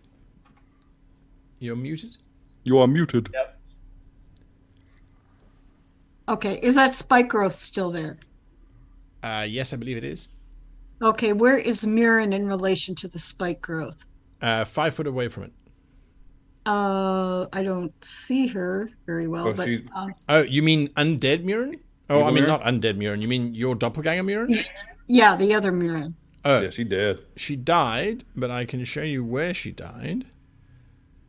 You're muted? You are muted. Yep. Okay, is that spike growth still there? Yes, I believe it is. Okay, where is Mirren in relation to the spike growth? 5 foot away from it. I don't see her very well, Oh, but she- Oh, you mean undead Murin? Oh, Evil I mean Murin? not undead Murin. You mean your doppelganger Murin? yeah, the other Mirren. Oh, Yeah, she did. she died, but I can show you where she died.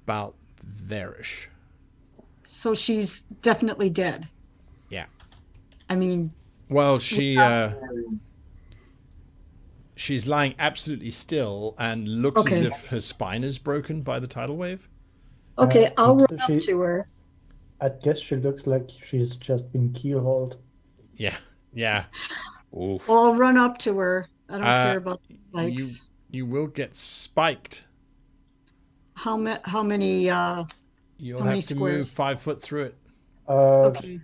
About there-ish. So she's definitely dead. Yeah. I mean, Well, she's lying absolutely still and looks as Okay. if her spine is broken by the tidal wave. okay, I'll run she- up to her. I guess she looks like she's just been keelhauled. Yeah. Oof. Well, I'll run up to her. I don't care about You spikes. you will get spiked. How many? You'll How have many to squares? move 5 foot through it. Okay.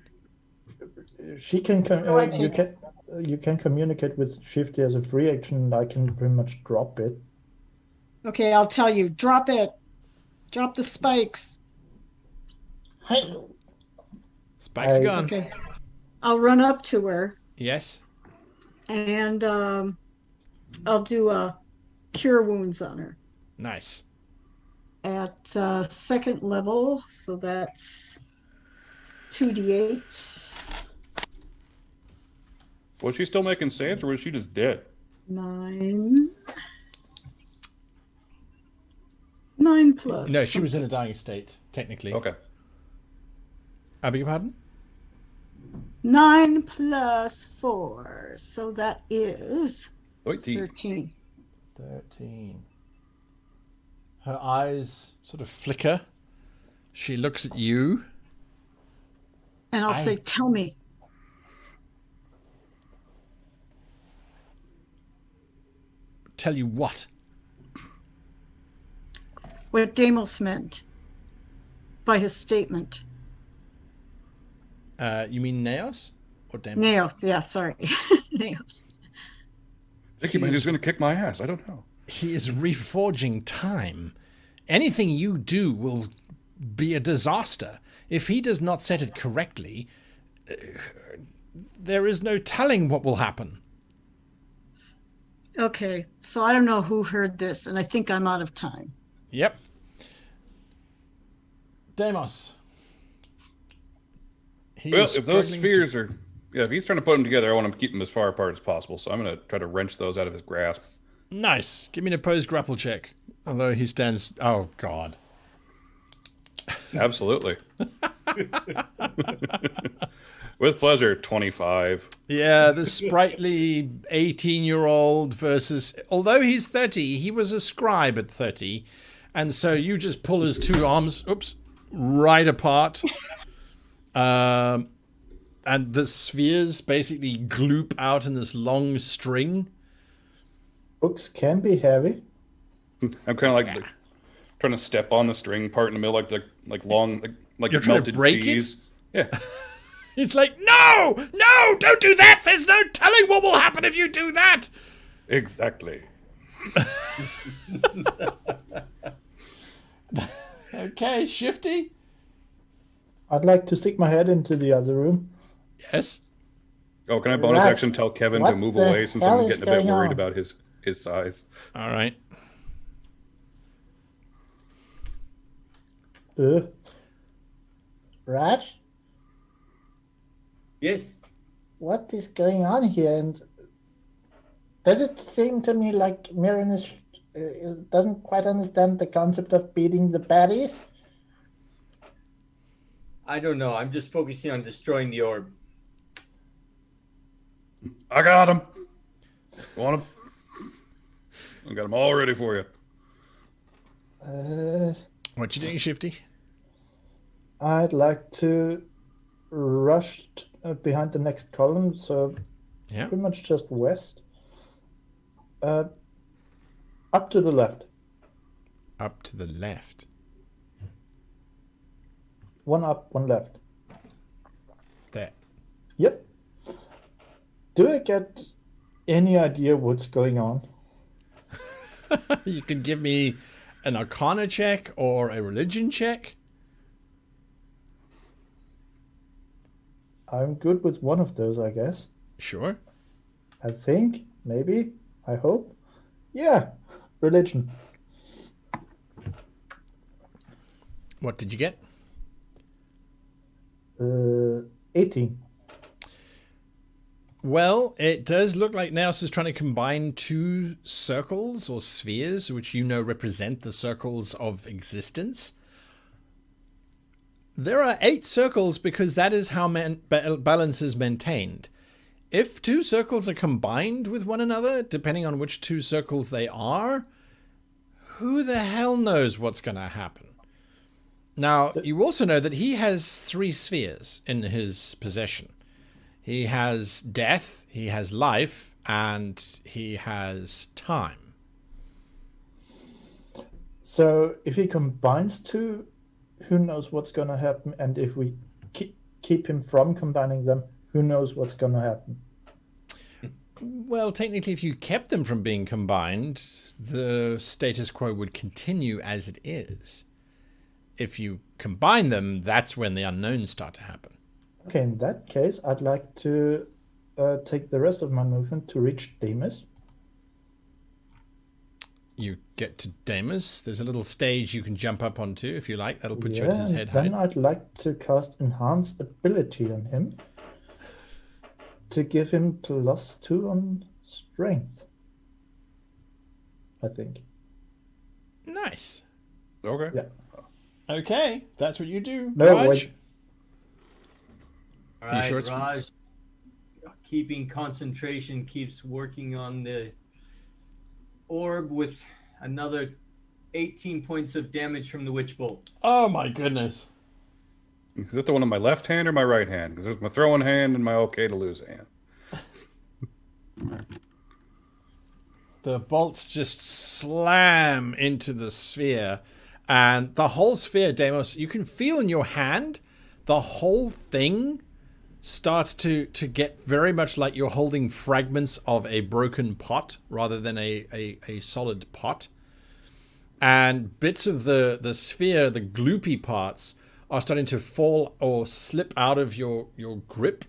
She can. No, I take You can communicate with Shifty as a free action. And I can pretty much drop it. Okay, I'll tell you. Drop it. Drop the spikes. Hey, Spike's I- gone. Okay. I'll run up to her Yes. and I'll do a cure wounds on her Nice. at 2nd level. So that's 2d8. Was she still making saves, or was she just dead? 9. 9 plus. No, she was in a dying state, technically. Okay. I beg your pardon? 9 plus 4. So that is 13. 13. 13. Her eyes sort of flicker. She looks at you. And I'll say, tell me. Tell you what? What Deimos meant by his statement. You mean Naos or Deimos? Naos, yeah, sorry. Naos. I think he might just going to kick my ass. I don't know. He is reforging time. Anything you do will be a disaster. If he does not set it correctly, there is no telling what will happen. Okay, so I don't know who heard this, and I think I'm out of time. Yep. Deimos. He Well, is if those struggling spheres are... Yeah, if he's trying to put them together, I want him to keep them as far apart as possible. So I'm going to try to wrench those out of his grasp. Nice. Give me an opposed grapple check. Although he stands... Oh, God. Absolutely. With pleasure, 25. Yeah, the sprightly 18-year-old versus... Although he's 30, he was a scribe at 30. And so you just pull his 2 arms, right apart. And the spheres basically gloop out in this long string. Books can be heavy. I'm kind of like trying to step on the string part in the middle, like long, like You're trying to melted break it? cheese. Yeah. He's like, no, don't do that. There's no telling what will happen if you do that. Exactly. Okay, Shifty? I'd like to stick my head into the other room. Yes. Oh, can I bonus Right. action tell Kevin What to move the away since hell I'm is getting a bit going worried on? about his size? All right. Raj, Yes. what is going on here? And does it seem to me like Mirren doesn't quite understand the concept of beating the baddies? I don't know. I'm just focusing on destroying the orb. I got him. Want him? I got them all ready for you. What you doing, Shifty? I'd like to rush behind the next column, so Yeah. pretty much just west. Up to the left. Up to the left. One up, one left. There. Yep. Do I get any idea what's going on? You can give me an Arcana check or a religion check. I'm good with one of those, I guess. Sure. I think, maybe, I hope. Yeah, religion. What did you get? 18. Well, it does look like Naos is trying to combine two circles or spheres, which you know represent the circles of existence. There are 8 circles because that is how balance is maintained. If 2 circles are combined with one another, depending on which 2 circles they are, who the hell knows what's going to happen? Now, you also know that he has 3 spheres in his possession. He has death, he has life, and he has time. So if he combines two, who knows what's going to happen? And if we keep him from combining them, who knows what's going to happen? Well, technically, if you kept them from being combined, the status quo would continue as it is. If you combine them, that's when the unknowns start to happen. Okay, in that case, I'd like to take the rest of my movement to reach Demas. You get to Demas. There's a little stage you can jump up onto if you like. That'll put you at his head height. Then I'd like to cast Enhance Ability on him to give him +2 on Strength. I think. Nice. Okay. Yeah. Okay, that's what you do. No, Raj? wait. All You right, sure it's- Raj. Keeping concentration, keeps working on the orb with another 18 points of damage from the witch bolt. Oh my goodness. Is that the one in my left hand or my right hand? Because there's my throwing hand and my okay to lose hand. The bolts just slam into the sphere, and the whole sphere, Deimos, you can feel in your hand, the whole thing starts to get very much like you're holding fragments of a broken pot rather than a solid pot. And bits of the sphere, the gloopy parts, are starting to fall or slip out of your grip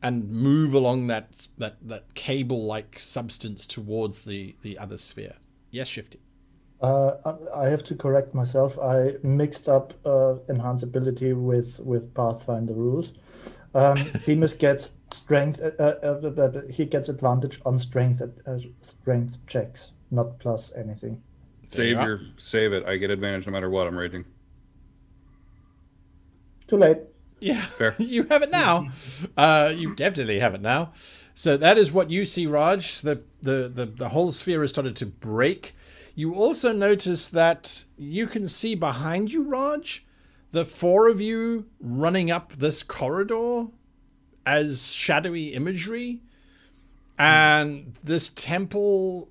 and move along that cable-like substance towards the other sphere. Yes, Shifty. I have to correct myself. I mixed up Enhance Ability with Pathfinder rules. Demas gets strength. He gets advantage on strength checks, not plus anything. Save it. I get advantage no matter what I'm raging. Too late. Yeah, Fair. You have it now. You definitely have it now. So that is what you see, Raj. The whole sphere has started to break. You also notice that you can see behind you, Raj, the 4 of you running up this corridor as shadowy imagery. And this temple,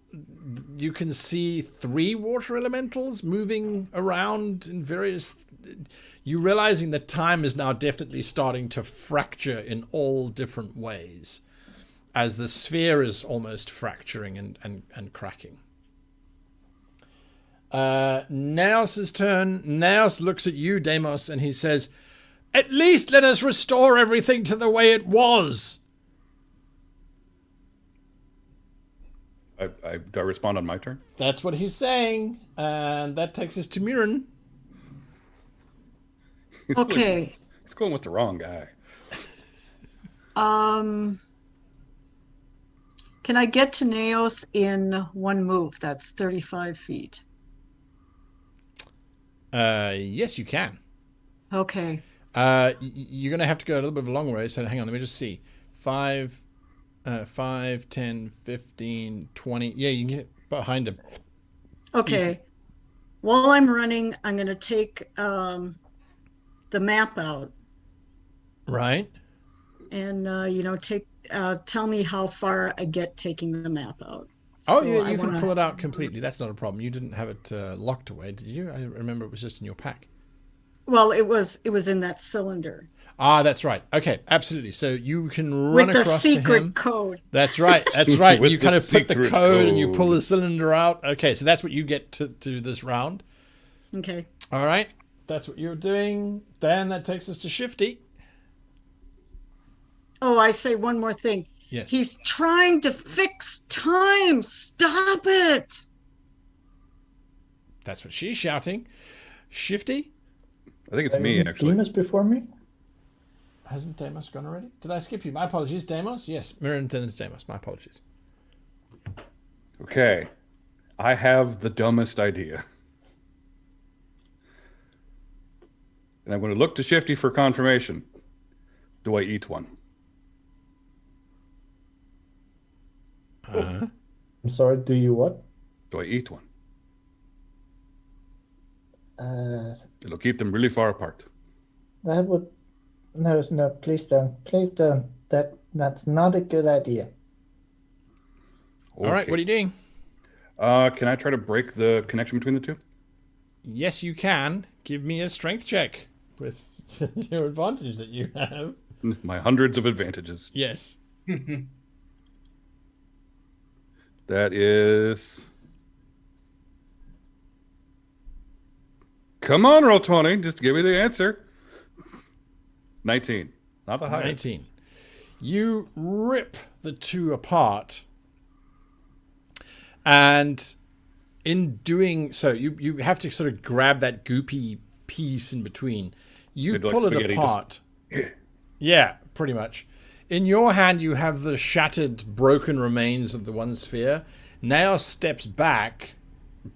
you can see 3 water elementals moving around in various... You realizing that time is now definitely starting to fracture in all different ways as the sphere is almost fracturing and cracking. Naos' turn. Naos looks at you, Deimos, and he says, "At least let us restore everything to the way it was." I respond on my turn. That's what he's saying. And that takes us to Mirren. Okay. He's going with the wrong guy. Can I get to Naos in one move? That's 35 feet. Yes, you can. Okay. You're going to have to go a little bit of a long way, so hang on, let me just see. 5, 10, 15, 20. Yeah, you can get behind him. Okay. Easy. While I'm running, I'm going to take the map out Right. and, tell me how far I get taking the map out. Oh, So yeah, I you can wanna- pull it out completely. That's not a problem. You didn't have it locked away, did you? I remember it was just in your pack. Well, it was in that cylinder. Ah, that's right. Okay, absolutely. So you can run With the across to him. secret code. That's right. That's right. With You the kind of put the secret code and you pull code. the cylinder out. Okay, so that's what you get to do this round. Okay. All right. That's what you're doing. Then that takes us to Shifty. Oh, I say one more thing. Yes. He's trying to fix time. Stop it. That's what she's shouting. Shifty? I think it's me, Isn't actually. Demas before me? Hasn't Deimos gone already? Did I skip you? My apologies. Deimos? Yes. Mirren, then it's Deimos. My apologies. Okay. I have the dumbest idea. And I'm going to look to Shifty for confirmation. Do I eat one? I'm sorry, do you what? Do I eat one? Uh, It'll keep them really far apart. that would... No, please don't. Please don't. That's not a good idea. All right. Okay. What are you doing? Can I try to break the connection between the two? Yes, you can. Give me a strength check with your advantage that you have. My hundreds of advantages. Yes. That is... Come on, roll 20. Just give me the answer. 19. Not the highest. 19. You rip the two apart. And in doing so, you have to sort of grab that goopy piece in between. You Maybe like pull it spaghetti, apart. Yeah, pretty much. In your hand, you have the shattered, broken remains of the one sphere. Nail steps back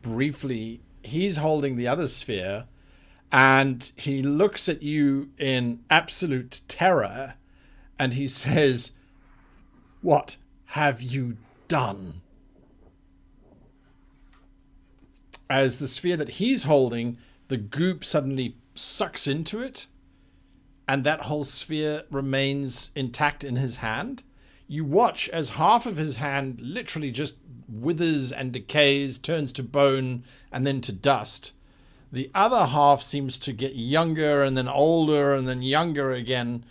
briefly. He's holding the other sphere. And he looks at you in absolute terror. And he says, "What have you done?" As the sphere that he's holding, the goop suddenly sucks into it, and that whole sphere remains intact in his hand. You watch as half of his hand literally just withers and decays, turns to bone, and then to dust. The other half seems to get younger, and then older, and then younger again.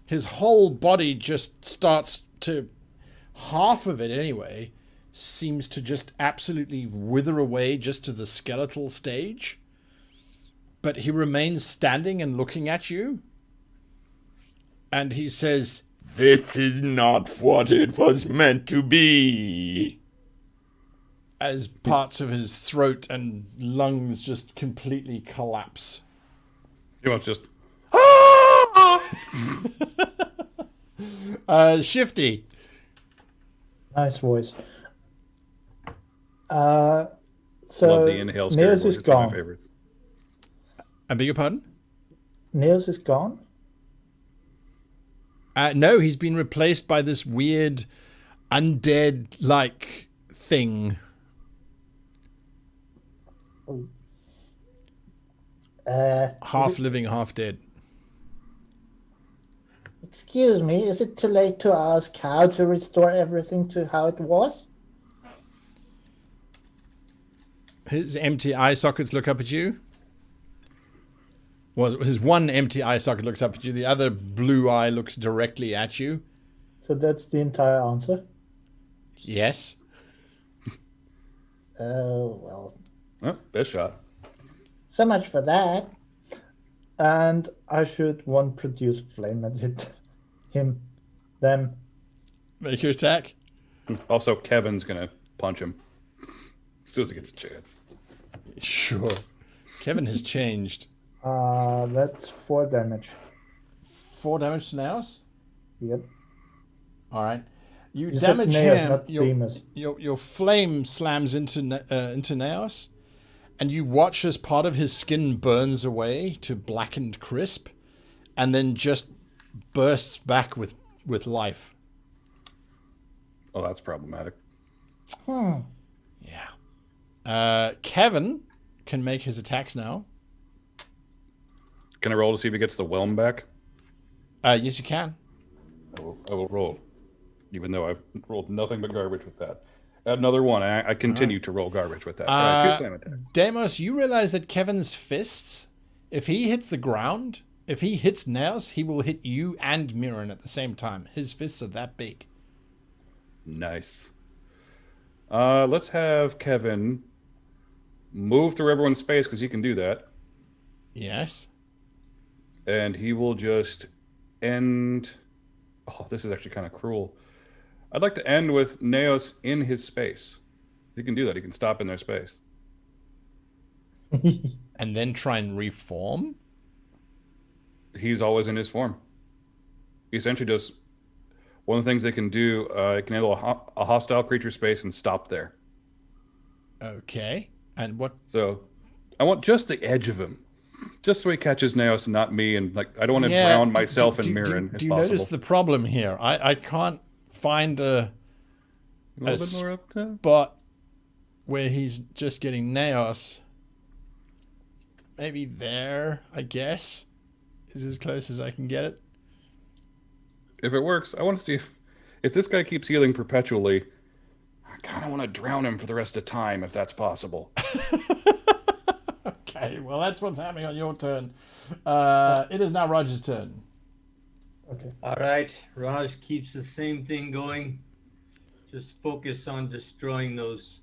His whole body just starts to, half of it anyway, seems to just absolutely wither away just to the skeletal stage. But he remains standing and looking at you. And he says, This is not what it was meant to be. as parts of his throat and lungs just completely collapse. You want just... Shifty. Nice voice. Love So the inhale scary Niels voice. is It's one of gone. my favorites. I beg your pardon? Niels is gone. No, he's been replaced by this weird undead-like thing. Half living, half dead. Excuse me, is it too late to ask how to restore everything to how it was? His empty eye sockets look up at you. Well, his one empty eye socket looks up at you. The other blue eye looks directly at you. So that's the entire answer. Yes. Oh, well, Oh, best shot. so much for that. And I should one produce flame at it. Him. Them. Make your attack. Also, Kevin's going to punch him as soon as he gets a chance. Sure. Kevin has changed. That's 4 damage. 4 damage to Naos. Yep. All right. You You said damage Naos, him. not Demas. Your flame slams into Naos, and you watch as part of his skin burns away to blackened crisp, and then just bursts back with life. Oh, that's problematic. Hmm. Yeah. Kevin can make his attacks now. Can I roll to see if he gets the whelm back? Yes, you can. I will roll, even though I've rolled nothing but garbage with that. Another one. I continue to roll garbage with that. 2 slam attacks. Demos, you realize that Kevin's fists, if he hits the ground, if he hits Naos, he will hit you and Mirren at the same time. His fists are that big. Nice. Let's have Kevin move through everyone's space because he can do that. Yes. And he will just end. Oh, this is actually kind of cruel. I'd like to end with Naos in his space. He can do that. He can stop in their space. And then try and reform? He's always in his form. He essentially does one of the things they can do. It can handle a hostile creature space and stop there. Okay. And what? So I want just the edge of him. Just so he catches Naos and not me, and like I don't want to drown myself in Mirren. Do you notice the problem here? I can't find a little bit more up top? spot where he's just getting Naos. Maybe there, I guess, is as close as I can get it. If it works, I want to see if this guy keeps healing perpetually. I kind of want to drown him for the rest of time, if that's possible. Okay, well, that's what's happening on your turn. It is now Roger's turn. Okay. All right, Raj keeps the same thing going. Just focus on destroying those.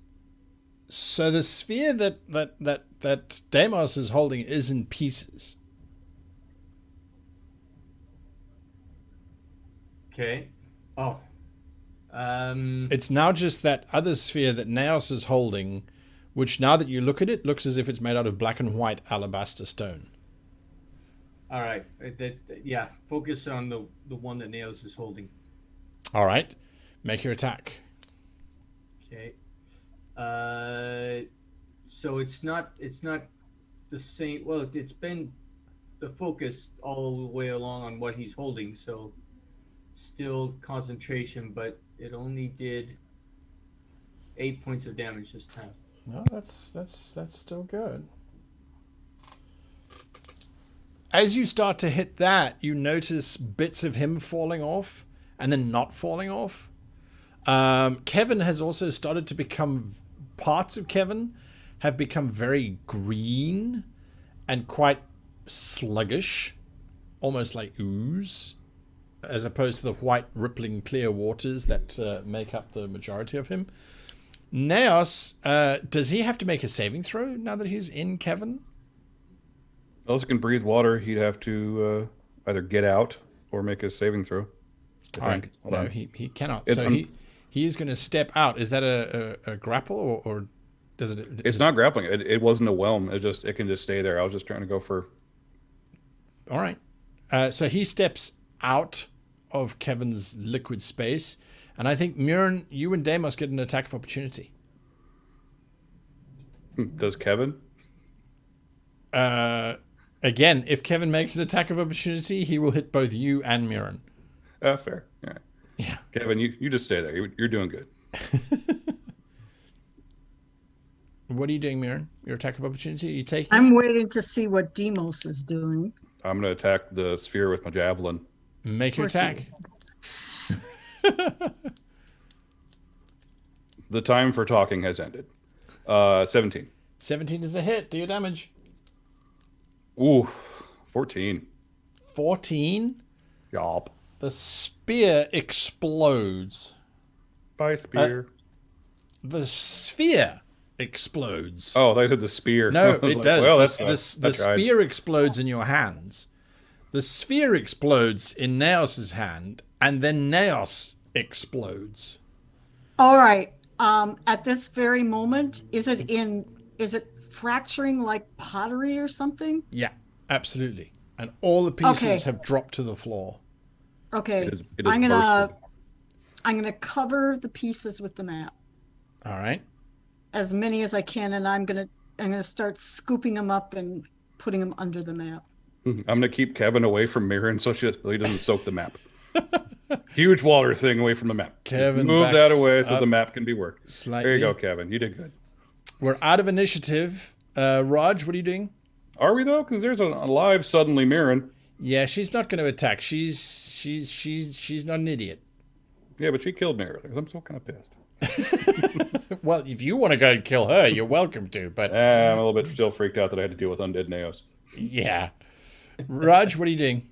So the sphere that Deimos is holding is in pieces. Okay. Oh. It's now just that other sphere that Naos is holding, which now that you look at it, looks as if it's made out of black and white alabaster stone. All right. Yeah. Focus on the one that Nails is holding. All right. Make your attack. Okay. So it's not the same. Well, it's been the focus all the way along on what he's holding. So still concentration, but it only did 8 points of damage this time. No, that's still good. As you start to hit that, you notice bits of him falling off and then not falling off. Kevin has also started to become, parts of Kevin have become very green and quite sluggish, almost like ooze, as opposed to the white rippling clear waters that make up the majority of him. Naos, does he have to make a saving throw now that he's in Kevin? Also can breathe water. He'd have to either get out or make a saving throw. All right. No, he cannot. So he is going to step out. Is that a grapple or does it? It's not grappling. It wasn't a whelm. It can just stay there. I was just trying to go for. All right. So he steps out of Kevin's liquid space, and I think Mirren, you and Deimos get an attack of opportunity. Does Kevin? Again, if Kevin makes an attack of opportunity, he will hit both you and Mirren. Fair. All right. Yeah. Kevin, you just stay there. You're doing good. What are you doing, Mirren? Your attack of opportunity? Are you taking? I'm waiting to see what Demos is doing. I'm going to attack the sphere with my javelin. Make your attack. The time for talking has ended. 17. 17 is a hit. Do your damage. Oof. 14. 14? Yup. The spear explodes. By spear. The sphere explodes. Oh, they said the spear. No, it does. Well, the spear explodes in your hands. The sphere explodes in Naos's hand, and then Naos explodes. All right. At this very moment, is it fracturing like pottery or something? Yeah. Absolutely. And all the pieces Okay. have dropped to the floor. Okay. It is I'm bursted. gonna cover the pieces with the map, All right. as many as I can, and I'm gonna start scooping them up and putting them under the map. I'm gonna keep Kevin away from Mirren so he doesn't soak the map. Huge water thing away from the map. Just Kevin move that backs away so up the map can be worked. slightly. There you go, Kevin. You did good. We're out of initiative. Raj, what are you doing? Are we though? Because there's a live suddenly Mirren. Yeah, she's not going to attack. She's not an idiot. Yeah, but she killed me earlier. I'm so kind of pissed. Well, if you want to go and kill her, you're welcome to. But I'm a little bit still freaked out that I had to deal with undead Naos. yeah, Raj, what are you doing?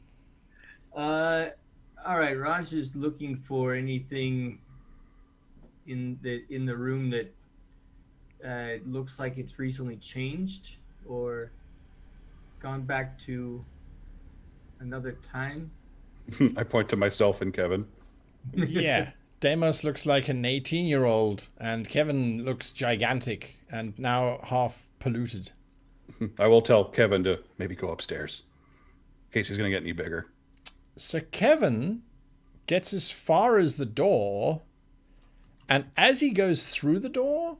All right. Raj is looking for anything in the room that looks like it's recently changed or gone back to another time. I point to myself and Kevin. Yeah, Deimos looks like an 18-year-old, and Kevin looks gigantic and now half polluted. I will tell Kevin to maybe go upstairs in case he's going to get any bigger. So Kevin gets as far as the door, and as he goes through the door,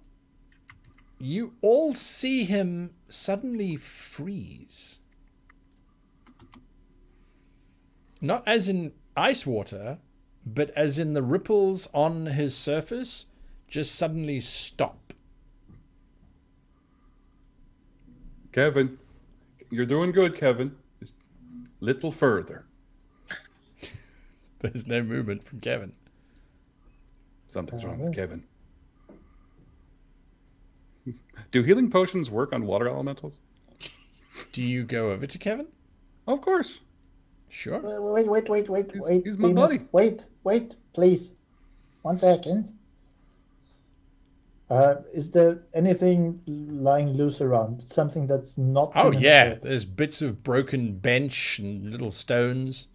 you all see him suddenly freeze. Not as in ice water, but as in the ripples on his surface just suddenly stop. Kevin, you're doing good, Kevin. Just little further. There's no movement from Kevin. Something's wrong with Kevin. Do healing potions work on water elementals? Do you go over to Kevin? Of course. Sure. Wait, He's my Deimos. buddy. Wait, please. 1 second. Is there anything lying loose around? Something that's not... Oh, been in yeah. the circle? There's bits of broken bench and little stones.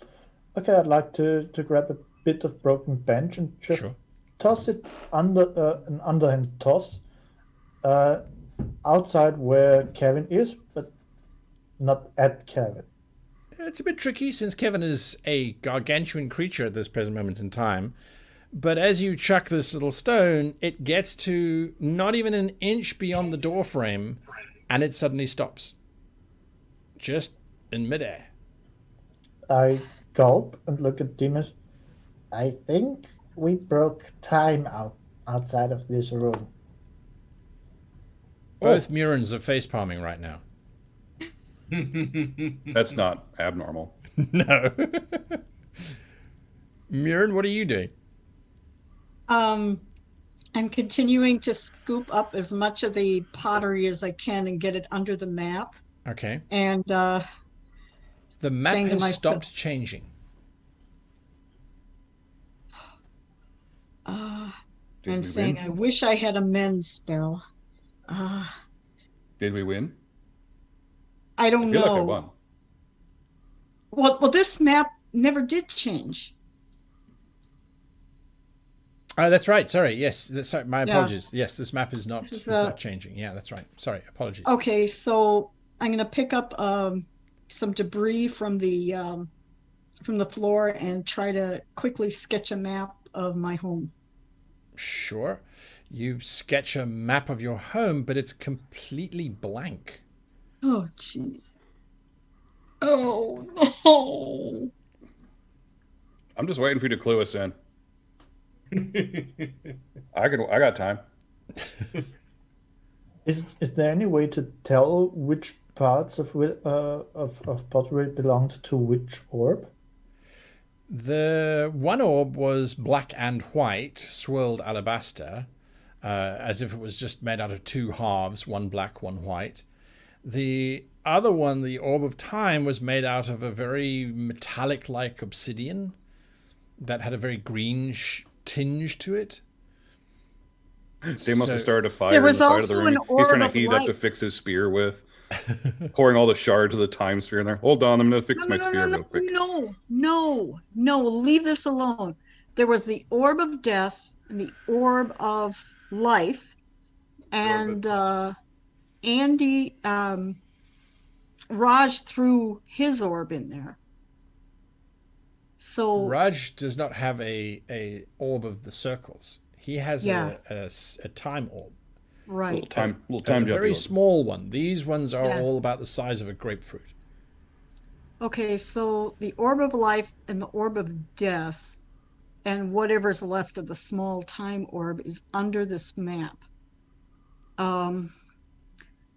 Okay, I'd like to grab a bit of broken bench and just Sure. toss it under an underhand toss outside where Kevin is, but not at Kevin. It's a bit tricky since Kevin is a gargantuan creature at this present moment in time. But as you chuck this little stone, it gets to not even an inch beyond the door frame, and it suddenly stops. Just in midair. I gulp and look at Deimos. I think we broke time outside of this room. Both Murans are face palming right now. That's not abnormal. No. Muran, what are you doing? I'm continuing to scoop up as much of the pottery as I can and get it under the map. Okay. And The map saying to has myself- stopped changing. Did and we saying, win? I wish I had a mend spell. Did we win? I I don't feel like I know. won. Well, this map never did change. Oh, that's right. Sorry. Yes. Sorry. My Yeah. apologies. Yes, this map is not, This is, it's not changing. Yeah, that's right. Sorry. Apologies. Okay, so I'm gonna pick up some debris from the floor and try to quickly sketch a map of my home. Sure. You sketch a map of your home, but it's completely blank. Oh, jeez. Oh no. I'm just waiting for you to clue us in. I got time. Is there any way to tell which parts of pottery belonged to which orb? The one orb was black and white, swirled alabaster, as if it was just made out of two halves, one black, one white. The other one, the orb of time, was made out of a very metallic-like obsidian that had a very green tinge to it. They must So- have started a fire There in the was side of also the room. an He's trying orb to of heat up to light. fix his spear with, pouring all the shards of the time spear in there. Hold on, I'm going to fix my spear real quick. No, leave this alone. There was the orb of death and the orb of life, and Andy Raj threw his orb in there. So Raj does not have a orb of the circles. He has Yeah. a time orb. right. Little time A jumpy very orb. small one. These ones are Yeah. all about the size of a grapefruit. Okay, so the orb of life and the orb of death and whatever's left of the small time orb is under this map. I'm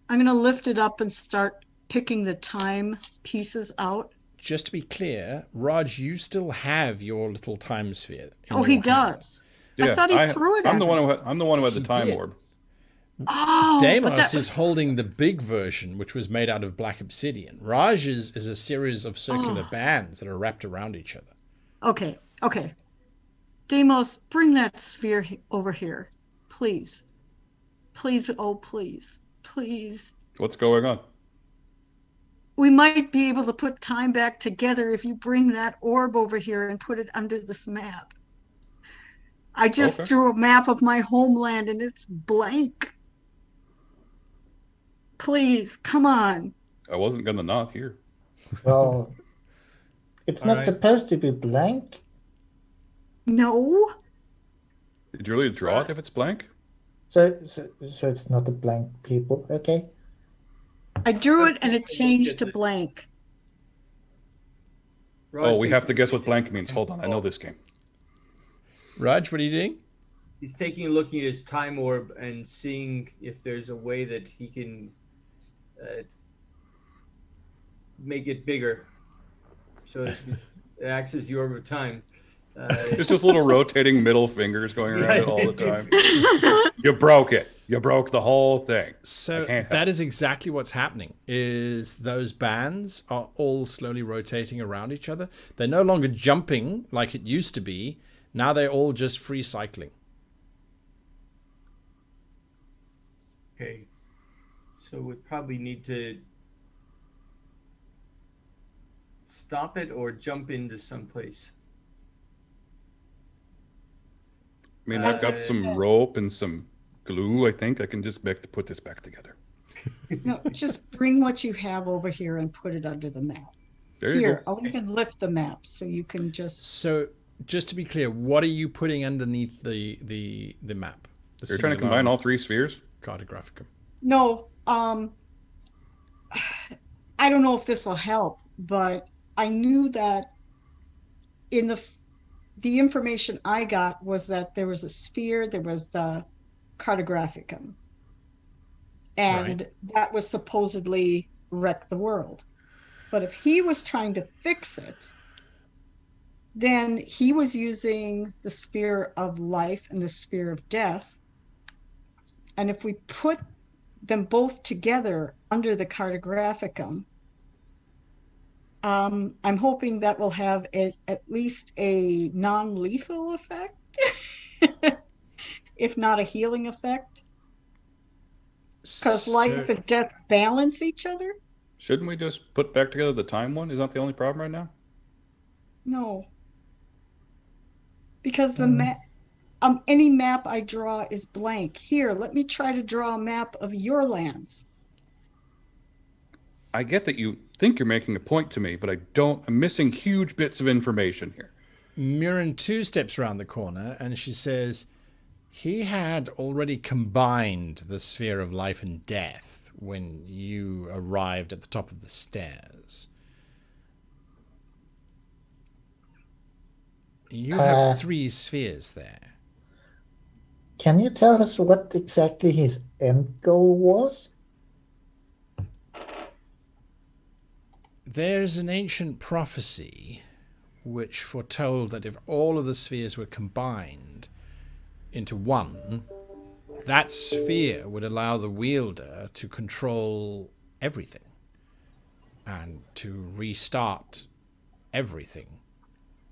going to lift it up and start picking the time pieces out. Just to be clear, Raj, you still have your little time sphere. in Oh, he your hand. does. I thought he threw it I'm at the me. one who had the He time did. orb. Oh, but Deimos that is holding the big version, which was made out of black obsidian. Raj is a series of circular bands that are wrapped around each other. Okay. Deimos, bring that sphere over here. Please. Please, oh, please. Please. What's going on? We might be able to put time back together if you bring that orb over here and put it under this map. I just Okay. drew a map of my homeland and it's blank. Please, come on. I wasn't gonna not here. Well, it's All not right. supposed to be blank. No. Did you really draw it if it's blank? So it's not a blank, people. Okay. I drew it and it Let's take a look changed at to the- blank. Raj Oh, we takes have to a guess look what at blank it. means. Hold on, I know this game. Raj, what are you doing? He's taking a look at his time orb and seeing if there's a way that he can make it bigger, so it acts as the orb of time. It's just little rotating middle fingers going around it all the time. You broke it. You broke the whole thing. So I can't help. that is exactly what's happening. Is those bands are all slowly rotating around each other. They're no longer jumping like it used to be. Now they're all just free cycling. Okay, so we probably need to stop it or jump into someplace. I mean, I've got As- some rope and some glue. I think I can just put this back together. No, just bring what you have over here and put it under the map. There you Here, go. I'll even lift the map so you can just. So just to be clear, what are you putting underneath the map? The You're trying to combine all three spheres? Cartographicum. No, I don't know if this will help, but I knew that in the information I got was that there was a sphere, there was the cartographicum, and that was supposedly wreck the world. But if he was trying to fix it, then he was using the sphere of life and the sphere of death. And if we put them both together under the cartographicum, I'm hoping that will have at least a non-lethal effect, if not a healing effect. Because life and death balance each other? Shouldn't we just put back together the time one? Is that the only problem right now? No. Because the map, any map I draw is blank. Here, let me try to draw a map of your lands. I get that you think you're making a point to me, but I don't. I'm missing huge bits of information here. Murin 2 steps around the corner and she says, he had already combined the sphere of life and death when you arrived at the top of the stairs. You have 3 spheres there. Can you tell us what exactly his end goal was? There's an ancient prophecy which foretold that if all of the spheres were combined into one, that sphere would allow the wielder to control everything and to restart everything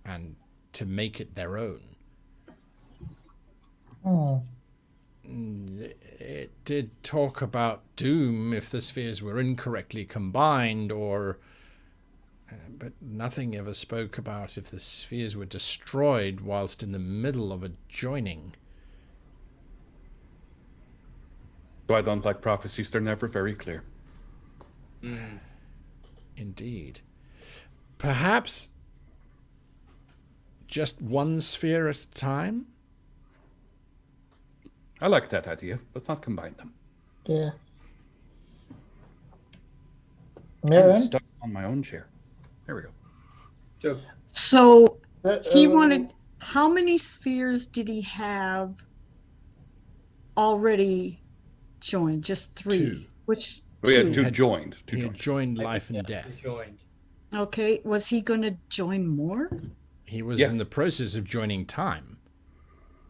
and to make it their own. It did talk about doom if the spheres were incorrectly combined, but nothing ever spoke about if the spheres were destroyed whilst in the middle of a joining. So I don't like prophecies. They're never very clear. Indeed. Perhaps just one sphere at a time? I like that idea. Let's not combine them. Yeah. I'm Miriam? stuck on my own chair. There we go. So Uh, he uh, wanted, how many spheres did he have already joined? Just 3? Two. Which We had 2? two Had- joined. He had joined life and death. Joined. Okay, was he going to join more? He was Yeah. in the process of joining time.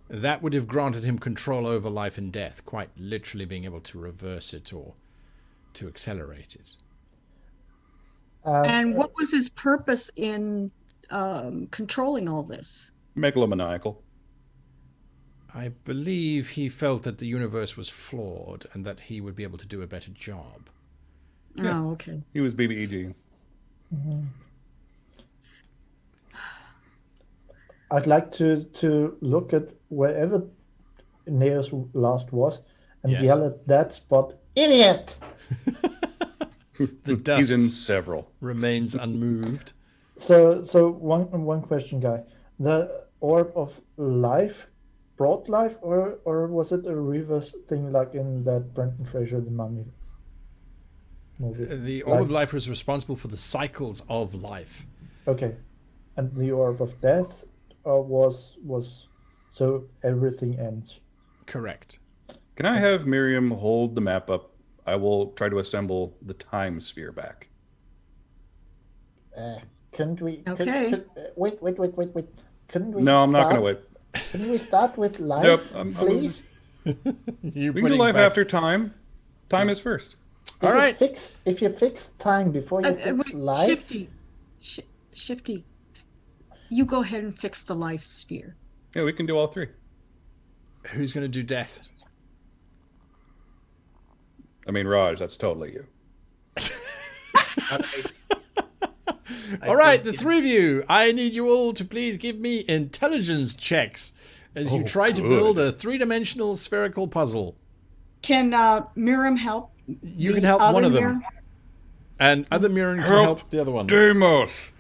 That would have granted him control over life and death, quite literally being able to reverse it or to accelerate it. And what was his purpose in controlling all this? Megalomaniacal. I believe he felt that the universe was flawed and that he would be able to do a better job. Yeah. Oh, okay. He was BBEG. I'd like to look at wherever Neo's last was and Yes. yell at that spot, idiot! The dust He's in several. remains unmoved. So one question, guy. The orb of life brought life, or was it a reverse thing like in that Brendan Fraser The Mummy movie? The orb of Like- life was responsible for the cycles of life. Okay, and the orb of death was so everything ends. Correct. Can I have Miriam hold the map up? I will try to assemble the time sphere back. Couldn't we? Okay. Wait. Couldn't we? No, I'm not going to start- wait. Couldn't we start with life, Nope, I'm- please? You We can do life after time. Time is first. All right. If you fix time before you fix Wait, life, Shifty, Shifty, you go ahead and fix the life sphere. Yeah, we can do all 3. Who's going to do death? I mean, Raj, that's totally you. Okay. All right, the 3 of you. I need you all to please give me intelligence checks as you try to good. build a 3-dimensional spherical puzzle. Can Miriam help? You the can help other one of them. Miriam? And other Mirren can Help. help the other one. Deimos!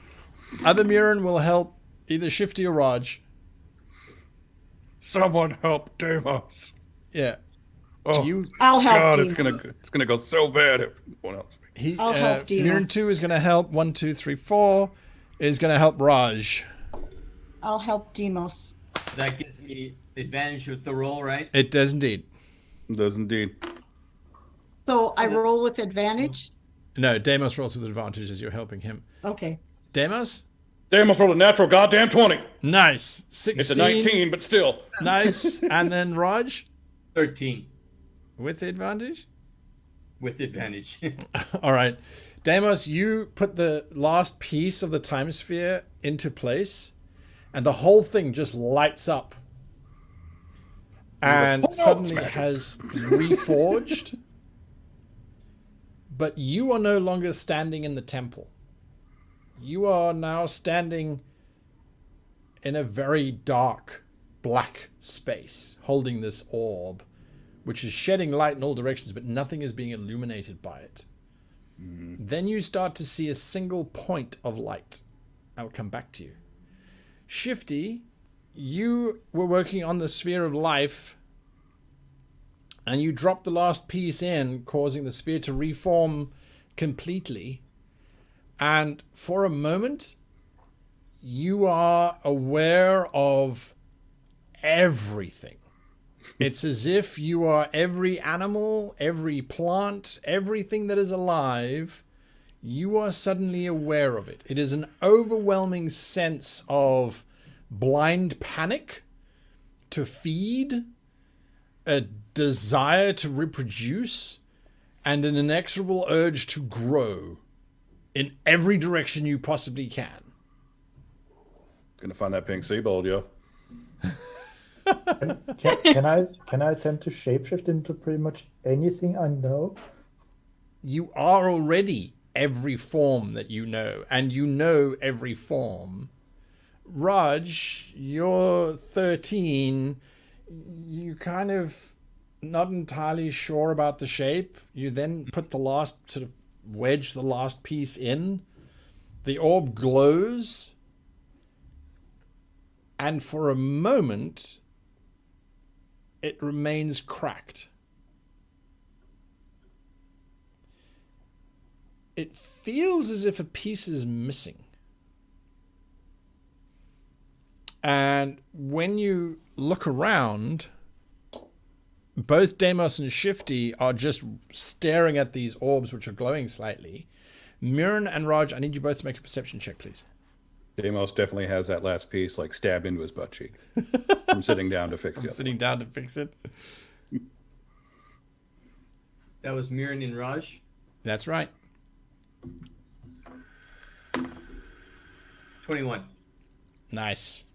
Other Mirren will help either Shifty or Raj. Someone help Deimos! Yeah. Oh, You I'll help. God, Deimos. it's gonna go so bad if one else. I'll help Mirren Deimos. 2 is going to help. 1, 2, 3, 4 is going to help Raj. I'll help Demos. That gives me advantage with the roll, right? It does indeed. Does indeed. So I roll with advantage. No, Deimos rolls with advantage as you're helping him. Okay. Deimos? Deimos rolled a natural goddamn 20. Nice. 16. It's a 19, but still. Nice. And then Raj 13 with advantage? with advantage. All right. Deimos, you put the last piece of the time sphere into place, and the whole thing just lights up. And Oh, no, suddenly smash it. has reforged. But you are no longer standing in the temple. You are now standing in a very dark, black space, holding this orb, which is shedding light in all directions, but nothing is being illuminated by it. Then you start to see a single point of light. I'll come back to you. Shifty, you were working on the sphere of life, and you dropped the last piece in, causing the sphere to reform completely. And for a moment, you are aware of everything. It's as if you are every animal, every plant, everything that is alive. You are suddenly aware of it. It is an overwhelming sense of blind panic to feed, a desire to reproduce, and an inexorable urge to grow in every direction you possibly can. Gonna find that pink sea bold, yo. Can I attempt to shapeshift into pretty much anything I know? You are already every form that you know, and you know every form. Raj, you're 13. You kind of not entirely sure about the shape. You then put the last sort of wedge the last piece in, the orb glows, and for a moment, it remains cracked. It feels as if a piece is missing. And when you look around, both Deimos and Shifty are just staring at these orbs, which are glowing slightly. Mirren and Raj, I need you both to make a perception check, please. Deimos definitely has that last piece like stabbed into his butt cheek. I'm sitting down to fix it. Sitting down to fix it. That was Mirren and Raj. That's right. 21. Nice.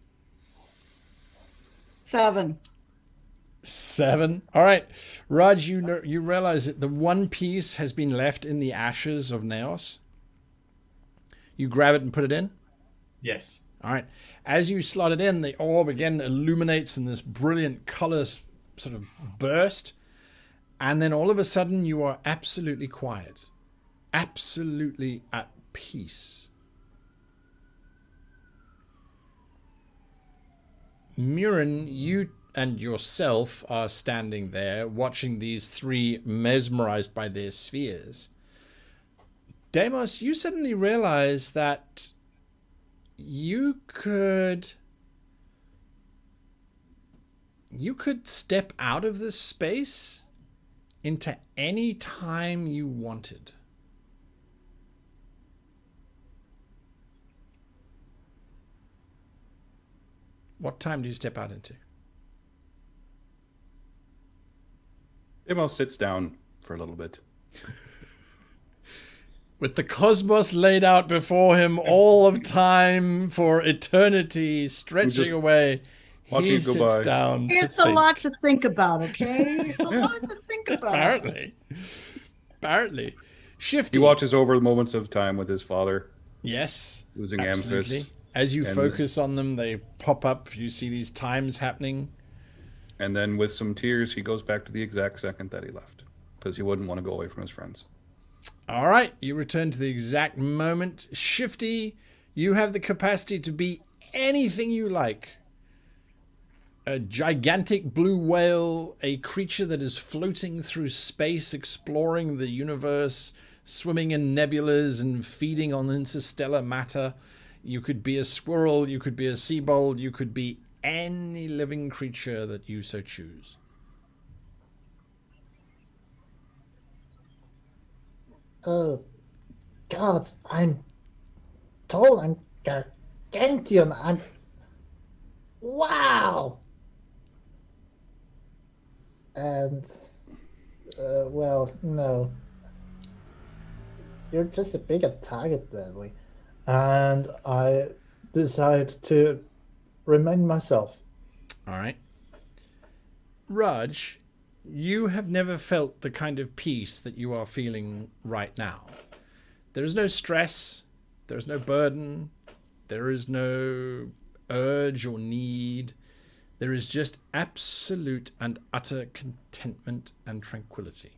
7. 7. All right. Raj, you realize that the one piece has been left in the ashes of Naos. You grab it and put it in? Yes. All right. As you slot it in, the orb again illuminates in this brilliant color sort of burst. And then all of a sudden, you are absolutely quiet. Absolutely at peace. Mirren, you and yourself are standing there watching these three mesmerized by their spheres. Deimos, you suddenly realize that you could step out of this space into any time you wanted. What time do you step out into? Deimos sits down for a little bit. With the cosmos laid out before him, all of time for eternity stretching away, he it go sits by. down. It's to a think. lot to think about, okay? It's a lot to think about. Apparently. Shifty. He watches over the moments of time with his father, Yes. losing Absolutely. Amethyst. As you And- focus on them, they pop up. You see these times happening. And then with some tears, he goes back to the exact second that he left. Because he wouldn't want to go away from his friends. All right. You return to the exact moment. Shifty, you have the capacity to be anything you like. A gigantic blue whale, a creature that is floating through space, exploring the universe, swimming in nebulas and feeding on interstellar matter. You could be a squirrel, you could be a seabold, you could be any living creature that you so choose. Oh, God, I'm tall, I'm gargantuan, I'm... Wow! And, well, no. You're just a bigger target that way. And I decide to remain myself. All right. Raj, you have never felt the kind of peace that you are feeling right now. There is no stress. There is no burden. There is no urge or need. There is just absolute and utter contentment and tranquility.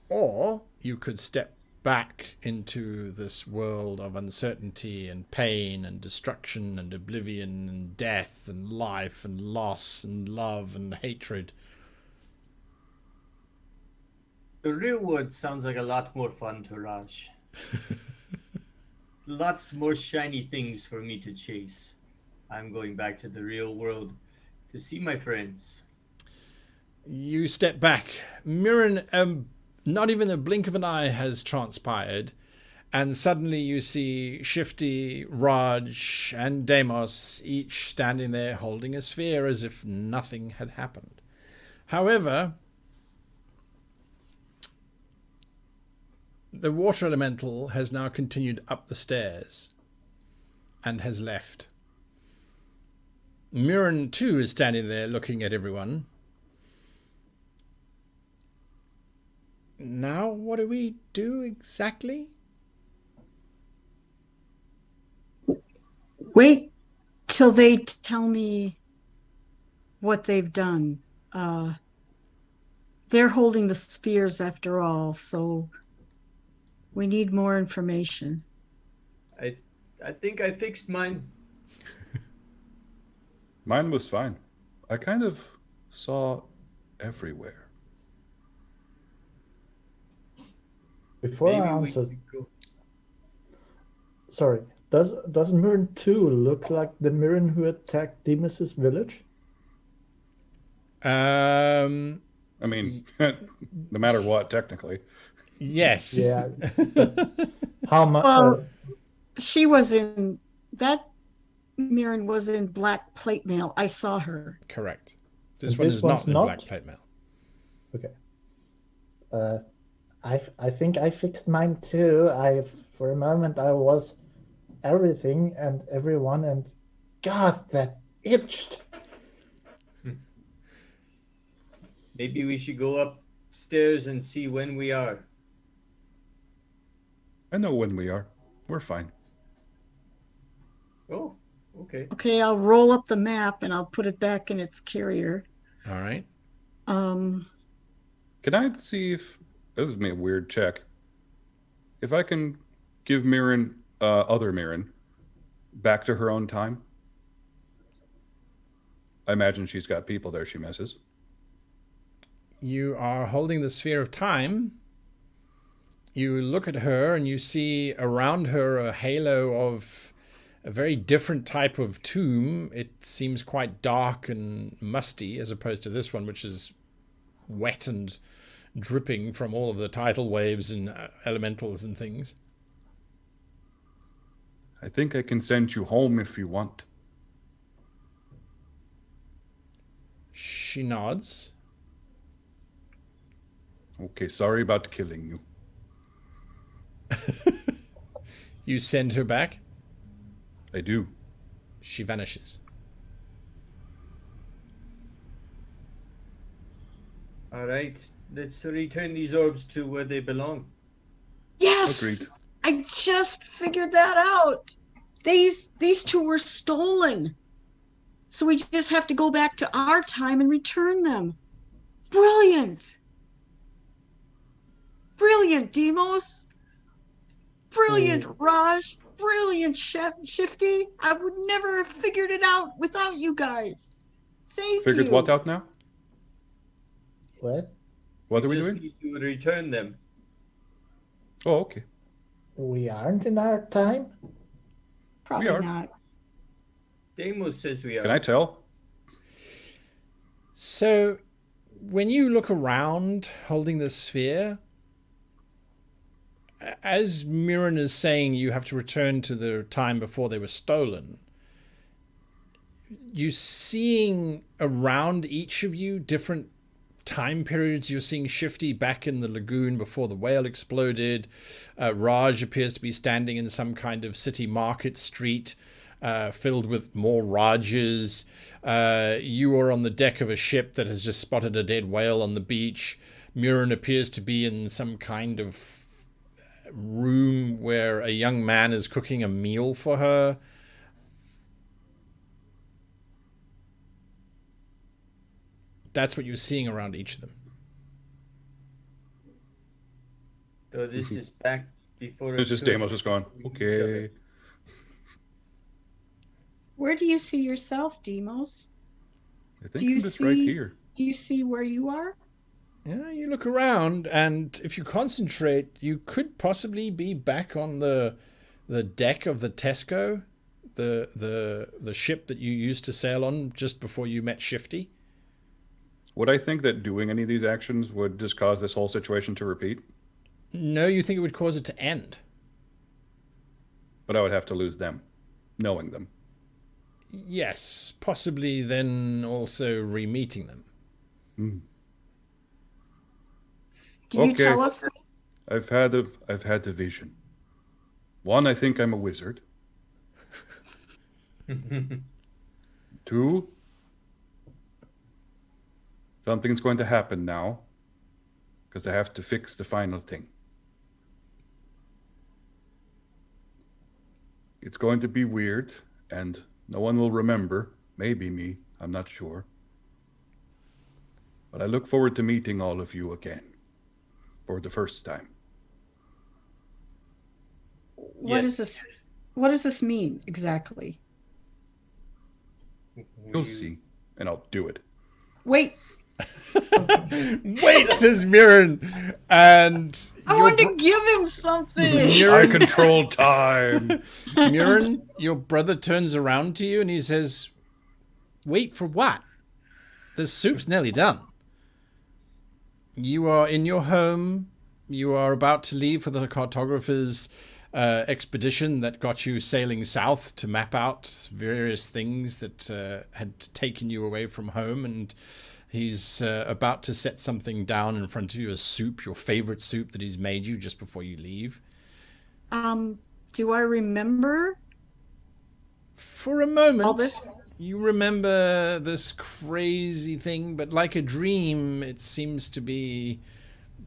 Or you could step back into this world of uncertainty and pain and destruction and oblivion and death and life and loss and love and hatred. The real world sounds like a lot more fun to Raj. Lots more shiny things for me to chase. I'm going back to the real world to see my friends. You step back. Mirren, not even a blink of an eye has transpired, and suddenly you see Shifty, Raj, and Deimos each standing there holding a sphere as if nothing had happened. However, the water elemental has now continued up the stairs and has left. Mirren, too, is standing there looking at everyone. Now, what do we do exactly? Wait till they tell me what they've done. they're holding the spears after all, so we need more information. I think I fixed mine. Mine was fine. I kind of saw everywhere. Before I Maybe we answer, should go. sorry, does Mirren 2 look like the Mirren who attacked Demus's village? Um, I mean, no matter what, technically. yes. Yeah, but how much? Well, she was in that. Mirren was in black plate mail. I saw her. Correct. This And one this is one's not in not? black plate mail. Okay. I think I fixed mine too. For a moment I was everything and everyone, and God, that itched. Maybe we should go upstairs and see when we are. I know when we are. We're fine. Oh, okay. Okay, I'll roll up the map and I'll put it back in its carrier. All right. Can I see if this is me a weird check? If I can give Mirren, other Mirren, back to her own time. I imagine she's got people there she misses. You are holding the sphere of time. You look at her and you see around her a halo of a very different type of tomb. It seems quite dark and musty as opposed to this one, which is wet and dripping from all of the tidal waves and elementals and things. I think I can send you home if you want. She nods. Okay, sorry about killing you. You send her back. I do. She vanishes. All right. Let's return these orbs to where they belong. Yes, Agreed. I just figured that out. These two were stolen, so we just have to go back to our time and return them. Brilliant, brilliant, Demos. Brilliant, Raj. Brilliant, Chef Shifty. I would never have figured it out without you guys. Thank Figured you. what out now? What? What are we Just doing? need to return them. Oh, okay. We aren't in our time? Probably We are. not. Deimos says we are. Can I tell? So, when you look around holding the sphere, as Mirren is saying, you have to return to the time before they were stolen. You're seeing around each of you different time periods. You're seeing Shifty back in the lagoon before the whale exploded. Raj appears to be standing in some kind of city market street filled with more Rajas. You are on the deck of a ship that has just spotted a dead whale on the beach. Mirren appears to be in some kind of room where a young man is cooking a meal for her. That's what you're seeing around each of them. So this is back before. It's just Deimos just going, okay. Where do you see yourself, Demos? I Do think you I'm just right see- here. Do you see where you are? Yeah, you look around, and if you concentrate, you could possibly be back on the deck of the Tesco, the ship that you used to sail on just before you met Shifty. Would I think that doing any of these actions would just cause this whole situation to repeat? No, you think it would cause it to end. But I would have to lose them, knowing them. Yes, possibly then also re-meeting them. Do you Okay. tell us? I've had the vision. One, I think I'm a wizard. Two, something's going to happen now because I have to fix the final thing. It's going to be weird and no one will remember. Maybe me. I'm not sure. But I look forward to meeting all of you again for the first time. What Yes. is this? What does this mean exactly? You'll see, and I'll do it. Wait, Wait, says Mirren. And I wanted to give him something. I control time. Mirren, your brother turns around to you and he says, wait for what? The soup's nearly done. You are in your home. You are about to leave for the cartographer's expedition that got you sailing south to map out various things that had taken you away from home. And he's about to set something down in front of you, a soup, your favorite soup that he's made you just before you leave. Do I remember For a moment, all this? you remember this crazy thing, but like a dream, it seems to be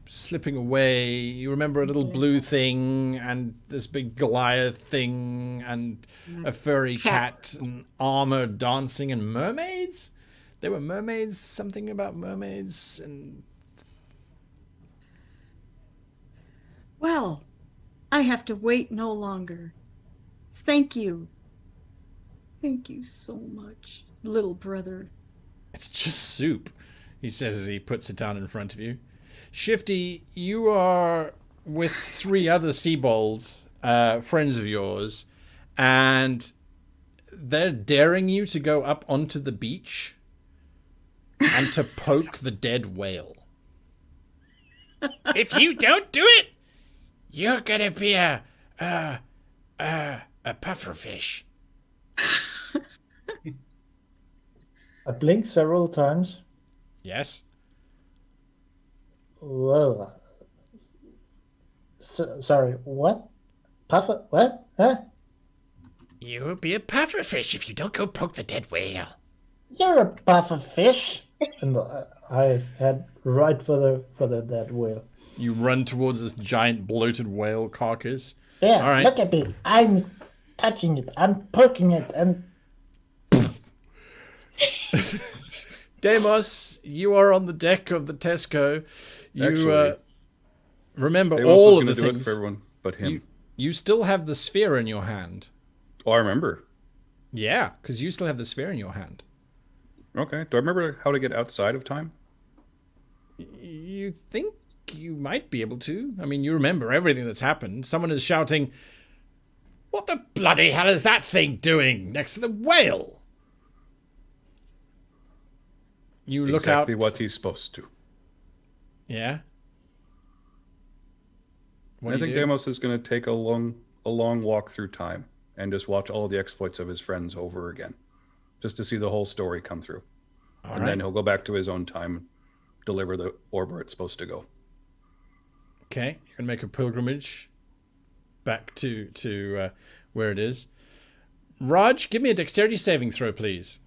slipping away. You remember a little blue thing and this big Goliath thing and a furry cat and armor dancing and mermaids. There were mermaids, something about mermaids and... Well, I have to wait no longer. Thank you. Thank you so much, little brother. It's just soup, he says as he puts it down in front of you. Shifty, you are with 3 other Seabolds, friends of yours, and they're daring you to go up onto the beach and to poke the dead whale. If you don't do it, you're gonna be a pufferfish. I blink several times. Yes. Whoa. Sorry, what? Puffer? What? Huh? You will be a pufferfish if you don't go poke the dead whale. You're a puffer fish. And I head right for the dead whale. You run towards this giant bloated whale carcass. Yeah, All right. look at me. I'm touching it. I'm poking it. And Deimos, you are on the deck of the Tesco. You Actually, remember Deimos all was of the going to do it things. for everyone but him. You still have the sphere in your hand. Oh, I remember. Yeah, because you still have the sphere in your hand. Okay. Do I remember how to get outside of time? You think you might be able to. I mean, you remember everything that's happened. Someone is shouting, "What the bloody hell is that thing doing next to the whale?" You look Exactly out. what he's supposed to. Yeah. What I do you think do? Deimos is going to take a long walk through time and just watch all the exploits of his friends over again, just to see the whole story come through. All And right. then he'll go back to his own time and deliver the orb where it's supposed to go. Okay, you're gonna make a pilgrimage back to where it is. Raj, give me a dexterity saving throw, please.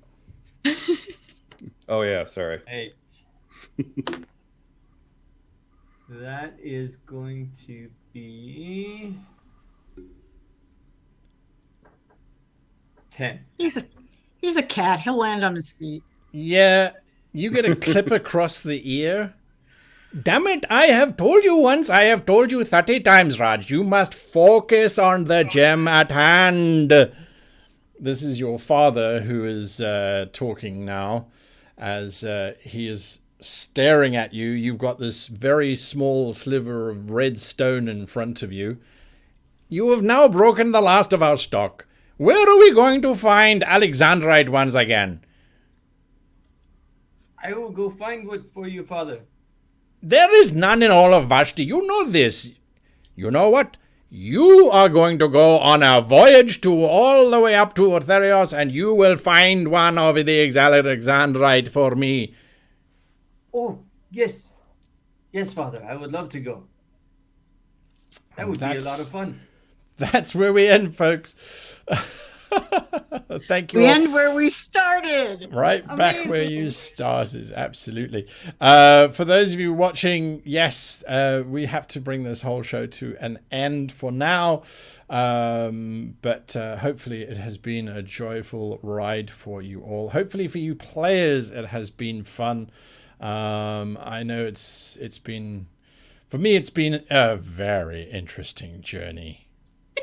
Oh yeah, sorry. 8. That is going to be 10. He's a cat. He'll land on his feet. Yeah, you get a clip across the ear. Damn it, I have told you once, I have told you 30 times, Raj. You must focus on the gem at hand. This is your father who is talking now as he is staring at you. You've got this very small sliver of red stone in front of you. You have now broken the last of our stock. Where are we going to find Alexandrite ones again? I will go find wood for you, father. There is none in all of Vashti. You know this. You know what? You are going to go on a voyage to all the way up to Ortherios, and you will find one of the Alexandrite for me. Oh, yes. Yes, father. I would love to go. That would be a lot of fun. That's where we end, folks. Thank you We all. end where we started. Right back where Amazing. you started, absolutely. For those of you watching, yes, we have to bring this whole show to an end for now. But hopefully it has been a joyful ride for you all. Hopefully for you players, it has been fun. I know it's been, for me, it's been a very interesting journey.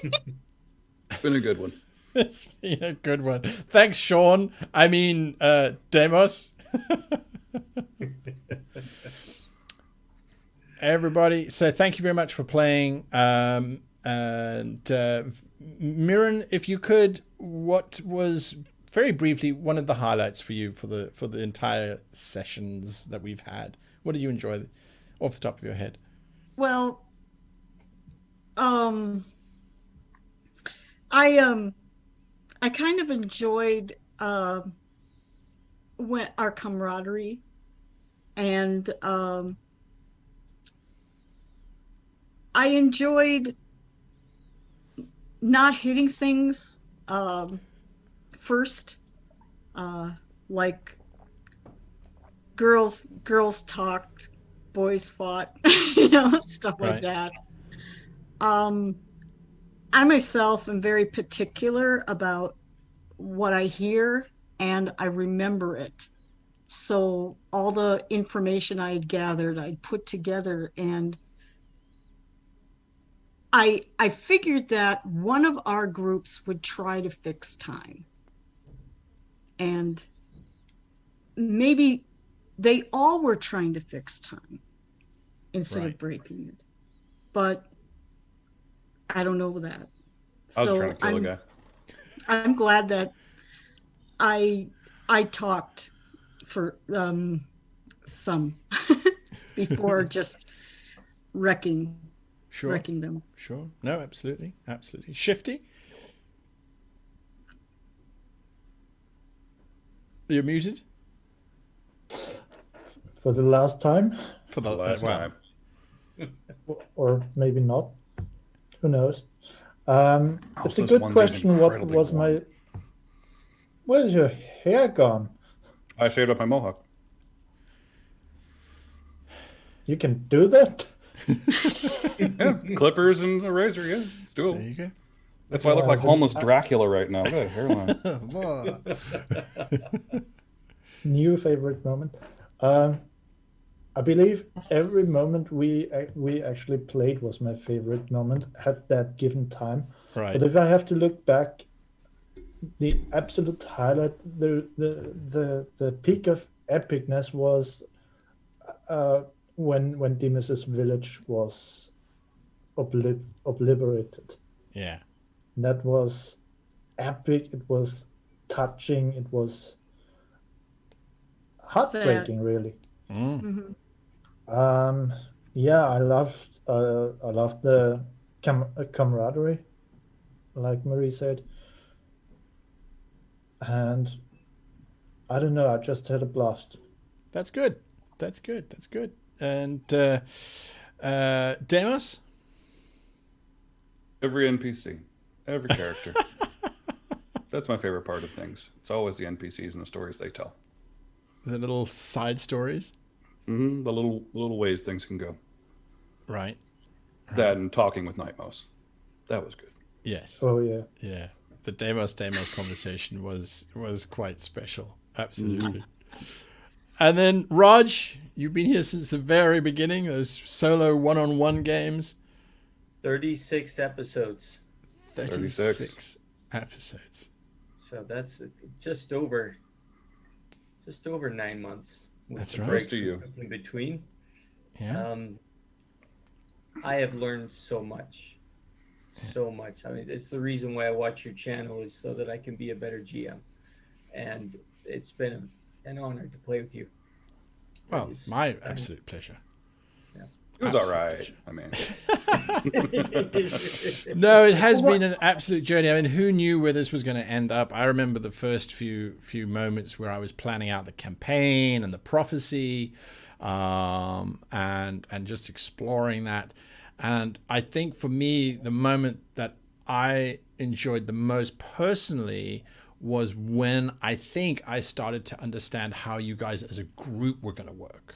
It's been a good one. It's been a good one. Thanks, Sean. I mean, Demos. Everybody, so thank you very much for playing. And Mirren, if you could, what was very briefly one of the highlights for you for the entire sessions that we've had? What did you enjoy off the top of your head? Well, I kind of enjoyed when our camaraderie, and I enjoyed not hitting things first, like girls talked, boys fought, stuff like Right. that. I myself am very particular about what I hear, and I remember it. So all the information I had gathered, I'd put together, and I figured that one of our groups would try to fix time. And maybe they all were trying to fix time instead Right. of breaking it. But I don't know that. I was So trying to kill a guy. I'm glad that I talked for some before just wrecking them. Sure. No, absolutely. Shifty? You're muted? For the last time, For the Last time. or maybe not. Who knows? Oh, It's a those good onesies question. What incredibly was warm. my? Where's your hair gone? I shaved up my mohawk. You can do that? Yeah, clippers and a razor. Yeah, it's There doable. you go. That's why I look like homeless Dracula right now. Look at that hairline. New favorite moment. I believe every moment we actually played was my favorite moment at that given time. Right. But if I have to look back, the absolute highlight, the peak of epicness was when Demas's village was obliterated. Yeah. That was epic. It was touching. It was heartbreaking, really. Mm. Yeah, I loved the camaraderie, like Marie said, and I don't know. I just had a blast. That's good. And Demos? Every NPC, every character. That's my favorite part of things. It's always the NPCs and the stories they tell. The little side stories? Mm-hmm. The little ways things can go. Right. That and talking with Nightmouse. That was good. Yes. Oh yeah. Yeah. The Demos conversation was quite special. Absolutely. And then Raj, you've been here since the very beginning, those solo one-on-one games. 36 episodes. 36 episodes. So that's just over 9 months. With That's the right. breaks Close to you. in between. Yeah. I have learned so much. So much. I mean, it's the reason why I watch your channel, is so that I can be a better GM. And it's been an honor to play with you. Well, It is- my absolute pleasure. It was Absolute all right. pleasure. I mean, No, it has been an absolute journey. I mean, who knew where this was going to end up? I remember the first few moments where I was planning out the campaign and the prophecy, and just exploring that. And I think for me, the moment that I enjoyed the most personally was when I think I started to understand how you guys as a group were going to work.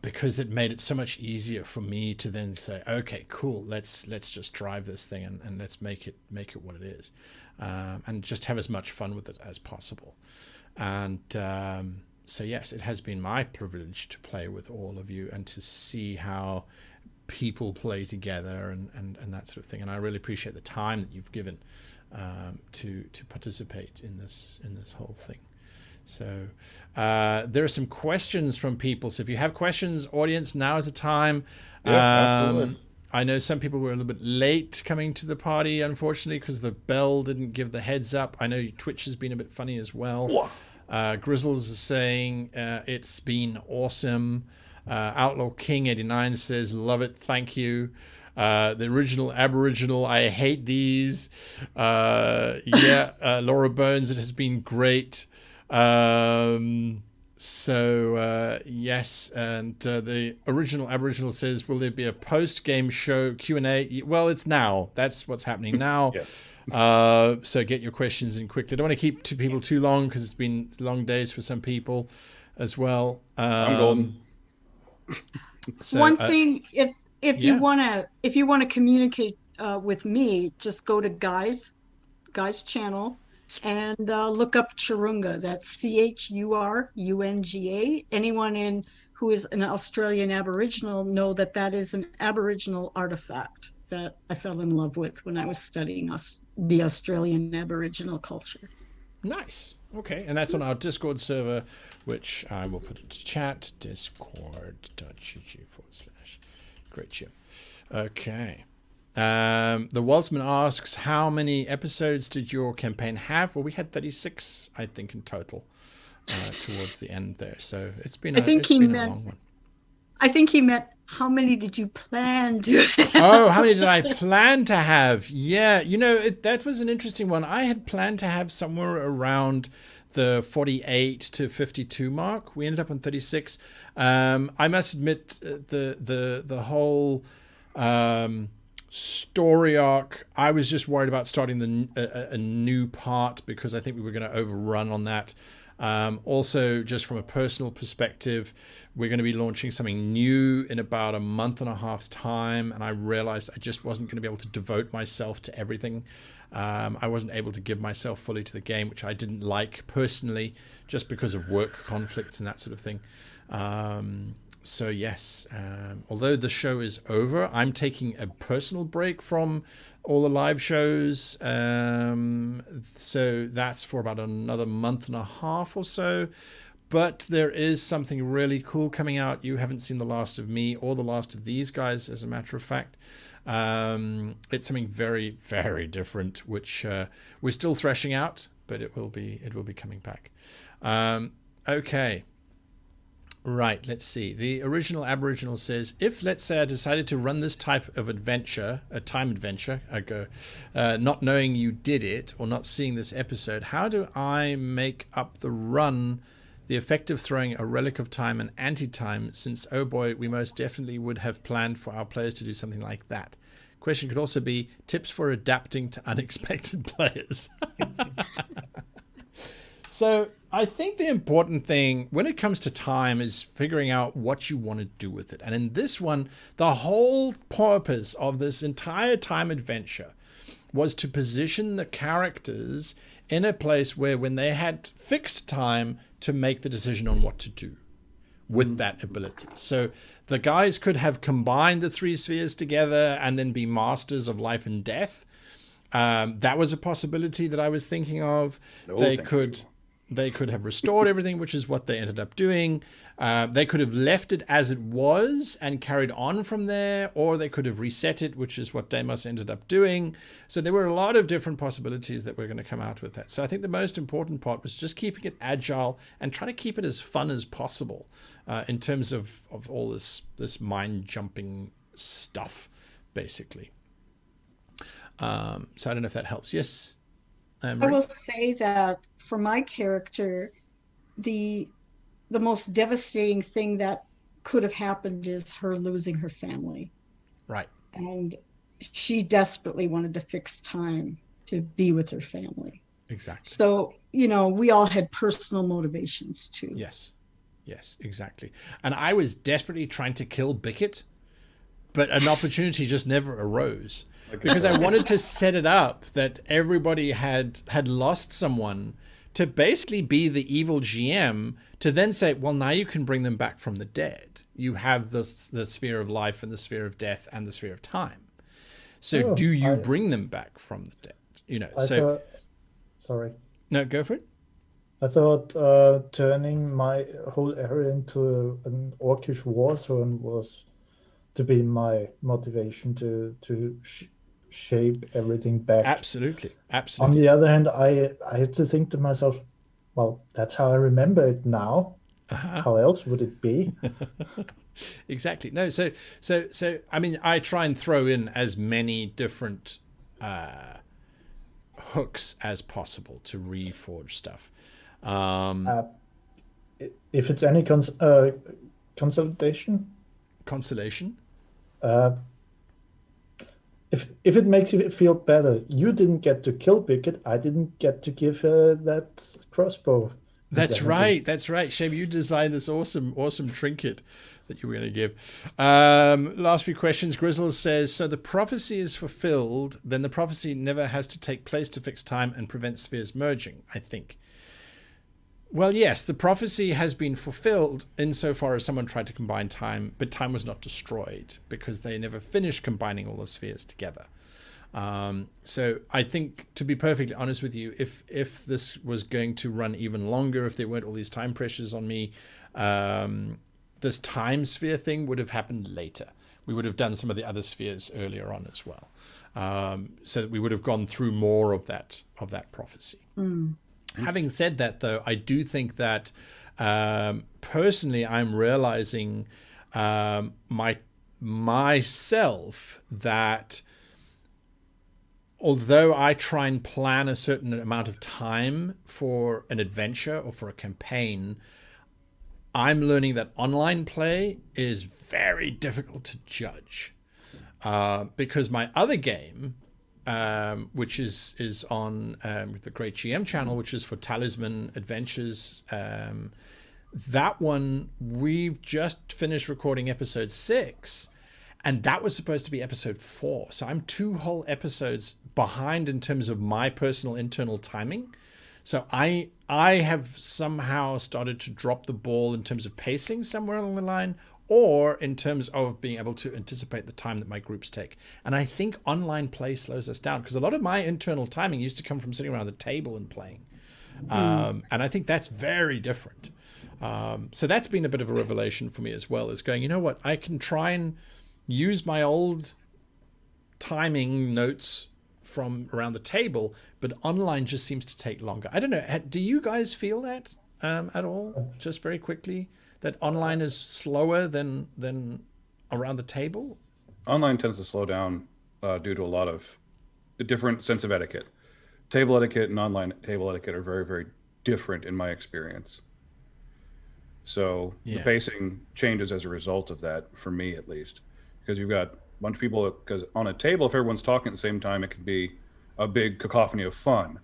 Because it made it so much easier for me to then say, okay, cool, let's just drive this thing and let's make it what it is, and just have as much fun with it as possible. And So yes, it has been my privilege to play with all of you and to see how people play together and that sort of thing. And I really appreciate the time that you've given to participate in this whole thing. So there are some questions from people. So if you have questions, audience, now is the time. Yeah, absolutely. I know some people were a little bit late coming to the party, unfortunately, because the bell didn't give the heads up. I know Twitch has been a bit funny as well. Grizzles is saying it's been awesome. Outlaw King 89 says, love it, thank you. The original Aboriginal, I hate these. Laura Bones, it has been great. Yes, and the original Aboriginal says, will there be a post-game show Q&A? Well, it's now. That's what's happening now. So get your questions in quickly. I don't want to keep people too long because it's been long days for some people as well. I'm golden. So, one thing, if you wanna communicate with me, just go to Guy's channel and look up Churunga. That's CHURUNGA. Anyone who is an Australian Aboriginal know that is an Aboriginal artifact that I fell in love with when I was studying the Australian Aboriginal culture. Nice. Okay, and that's on our Discord server, which I will put into chat, discord.gg/Great Chip. Okay. The Waltzman asks, how many episodes did your campaign have? Well, we had 36, I think, in total towards the end there. So it's been a long one. I think he meant, how many did you plan to have? Oh, how many did I plan to have? Yeah, that was an interesting one. I had planned to have somewhere around the 48 to 52 mark. We ended up on 36. I must admit, the whole story arc, I was just worried about starting a new part because I think we were going to overrun on that. Also, just from a personal perspective, we're going to be launching something new in about a month and a half's time, and I realized I just wasn't going to be able to devote myself to everything. I wasn't able to give myself fully to the game, which I didn't like personally, just because of work conflicts and that sort of thing. So yes, although the show is over, I'm taking a personal break from all the live shows. So that's for about another month and a half or so. But there is something really cool coming out. You haven't seen the last of me or the last of these guys, as a matter of fact. It's something very, very different, which we're still threshing out, but it will be coming back. Okay. Right, let's see. The original Aboriginal says, if, let's say, I decided to run this type of adventure, a time adventure, not knowing you did it or not seeing this episode, how do I make up the run, the effect of throwing a relic of time and anti-time, since, oh boy, we most definitely would have planned for our players to do something like that. Question could also be tips for adapting to unexpected players. So I think the important thing when it comes to time is figuring out what you want to do with it. And in this one, the whole purpose of this entire time adventure was to position the characters in a place where when they had fixed time to make the decision on what to do with that ability. So the guys could have combined the three spheres together and then be masters of life and death. That was a possibility that I was thinking of. They could have restored everything, which is what they ended up doing. They could have left it as it was and carried on from there, or they could have reset it, which is what Deimos ended up doing. So there were a lot of different possibilities that we're going to come out with that. So I think the most important part was just keeping it agile and trying to keep it as fun as possible in terms of all this mind-jumping stuff, basically. So I don't know if that helps. Yes? I will say that for my character, the most devastating thing that could have happened is her losing her family. Right. And she desperately wanted to fix time to be with her family. Exactly. So, we all had personal motivations too. Yes, exactly. And I was desperately trying to kill Bickett, but an opportunity just never arose. Because I wanted to set it up that everybody had lost someone to basically be the evil GM to then say, well, now you can bring them back from the dead. You have the sphere of life and the sphere of death and the sphere of time. So do you bring them back from the dead? You know, sorry. No, go for it. I thought turning my whole area into an orcish war zone was to be my motivation to shape everything back. Absolutely. On the other hand, I had to think to myself, well, that's how I remember it now. How else would it be? Exactly. No, so I mean, I try and throw in as many different hooks as possible to reforge stuff. If it's any consolation, if it makes you feel better, you didn't get to kill Bicket. I didn't get to give her that crossbow. That's right. Shame, you designed this awesome trinket that you were going to give. Last few questions. Grizzle says, so the prophecy is fulfilled, then the prophecy never has to take place to fix time and prevent spheres merging, I think. Well, yes, the prophecy has been fulfilled insofar as someone tried to combine time, but time was not destroyed because they never finished combining all the spheres together. So I think, to be perfectly honest with you, if this was going to run even longer, if there weren't all these time pressures on me, this time sphere thing would have happened later. We would have done some of the other spheres earlier on as well, so that we would have gone through more of that prophecy. Having said that, though, I do think that personally, I'm realizing myself that although I try and plan a certain amount of time for an adventure or for a campaign, I'm learning that online play is very difficult to judge because my other game, which is on the Great GM channel, which is for Talisman Adventures. That one, we've just finished recording episode 6, and that was supposed to be episode 4. So I'm 2 whole episodes behind in terms of my personal internal timing. So I have somehow started to drop the ball in terms of pacing somewhere along the line, or in terms of being able to anticipate the time that my groups take. And I think online play slows us down because a lot of my internal timing used to come from sitting around the table and playing. And I think that's very different. So that's been a bit of a revelation for me as well, is going, you know what, I can try and use my old timing notes from around the table, but online just seems to take longer. I don't know. Do you guys feel that at all? Just very quickly, that online is slower than around the table? Online tends to slow down due to a lot of a different sense of etiquette. Table etiquette and online table etiquette are very, very different in my experience. So the pacing changes as a result of that, for me at least, because you've got a bunch of people, because on a table, if everyone's talking at the same time, it can be a big cacophony of fun.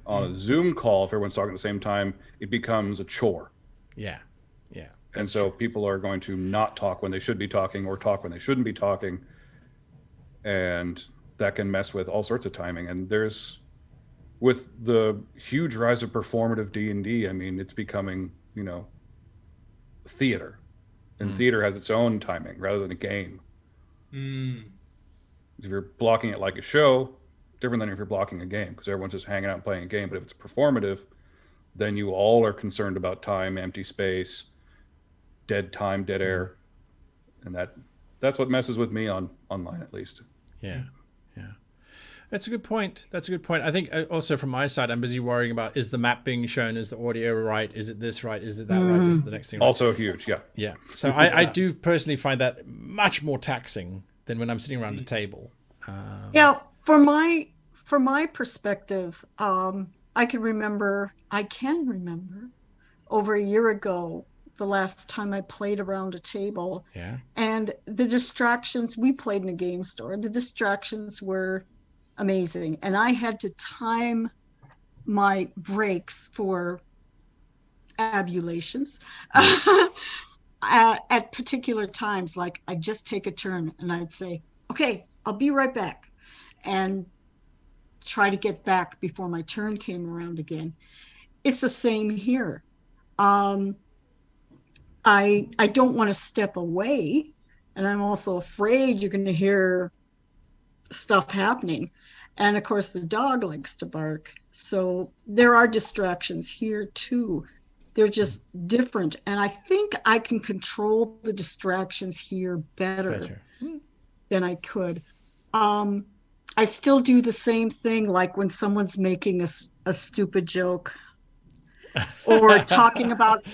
On a Zoom call, if everyone's talking at the same time, it becomes a chore. Yeah. And so people are going to not talk when they should be talking, or talk when they shouldn't be talking. And that can mess with all sorts of timing. And with the huge rise of performative D&D, I mean, it's becoming, theater. And theater has its own timing rather than a game. If you're blocking it like a show, different than if you're blocking a game, because everyone's just hanging out and playing a game. But if it's performative, then you all are concerned about time, empty space, dead time, dead air, and that's what messes with me online, at least. Yeah. That's a good point. I think also from my side, I'm busy worrying about, is the map being shown? Is the audio right? Is it this right? Is it that right? Is it the next thing right? Also huge, yeah. Yeah. So I do personally find that much more taxing than when I'm sitting around a table. From my perspective, I can remember over a year ago, the last time I played around a table. Yeah. And the distractions, we played in a game store, and the distractions were amazing. And I had to time my breaks for abulations at particular times. Like, I'd just take a turn and I'd say, okay, I'll be right back, and try to get back before my turn came around again. it's the same here. I don't want to step away, and I'm also afraid you're going to hear stuff happening. And of course, the dog likes to bark. So there are distractions here too. They're just different. And I think I can control the distractions here better than I could. I still do the same thing, like when someone's making a stupid joke or talking about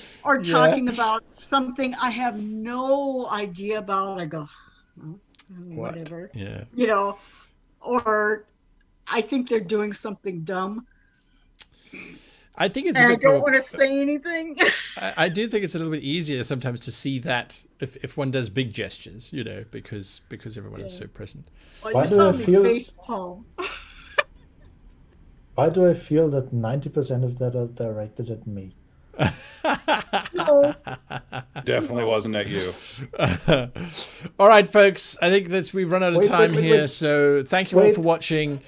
something I have no idea about. I go, oh, whatever. Yeah. You know, or I think they're doing something dumb. I think it's. And I don't want to say anything. I do think it's a little bit easier sometimes to see that if one does big gestures, you know, because everyone is so present. Well, Why you do saw I me feel- face palm. Why do I feel that 90% of that are directed at me? No. Definitely wasn't at you. All right, folks. I think that we've run out of Wait, time wait, here. wait. So thank you all Wait. for watching.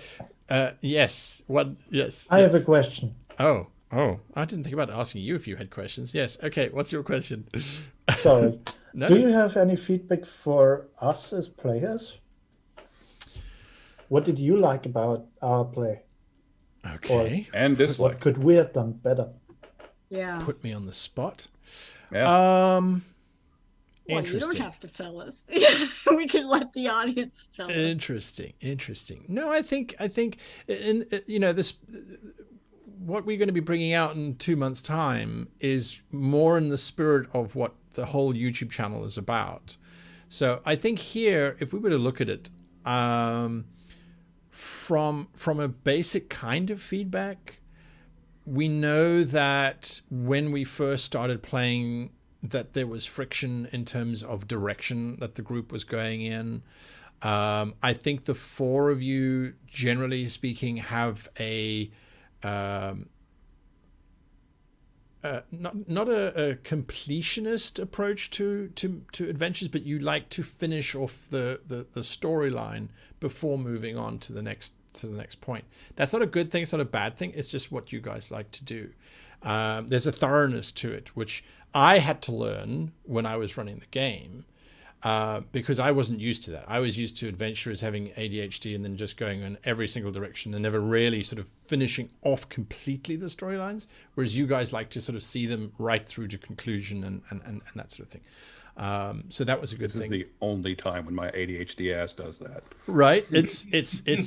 Yes. What? Yes. I have a yes. question. Oh. I didn't think about asking you if you had questions. Yes. Okay. What's your question? Sorry. No. Do you have any feedback for us as players? What did you like about our play? Okay. And dislike. What could we have done better? Yeah. Put me on the spot. Yeah. Well, you don't Interesting. have to tell us. We can let the audience tell us. Interesting. No, I think, in you know, this, what we're going to be bringing out in 2 months' time is more in the spirit of what the whole YouTube channel is about. So I think here, if we were to look at it, from a basic kind of feedback, we know that when we first started playing, that there was friction in terms of direction that the group was going in. I think the four of you, generally speaking, have a not a completionist approach to adventures, but you like to finish off the storyline before moving on to the next point. That's not a good thing. It's not a bad thing. It's just what you guys like to do. There's a thoroughness to it, which I had to learn when I was running the game, because I wasn't used to that. I was used to adventurers having ADHD and then just going in every single direction and never really sort of finishing off completely the storylines, whereas you guys like to sort of see them right through to conclusion and that sort of thing. So that was a good This thing. is the only time when my ADHD ass does that. Right? It's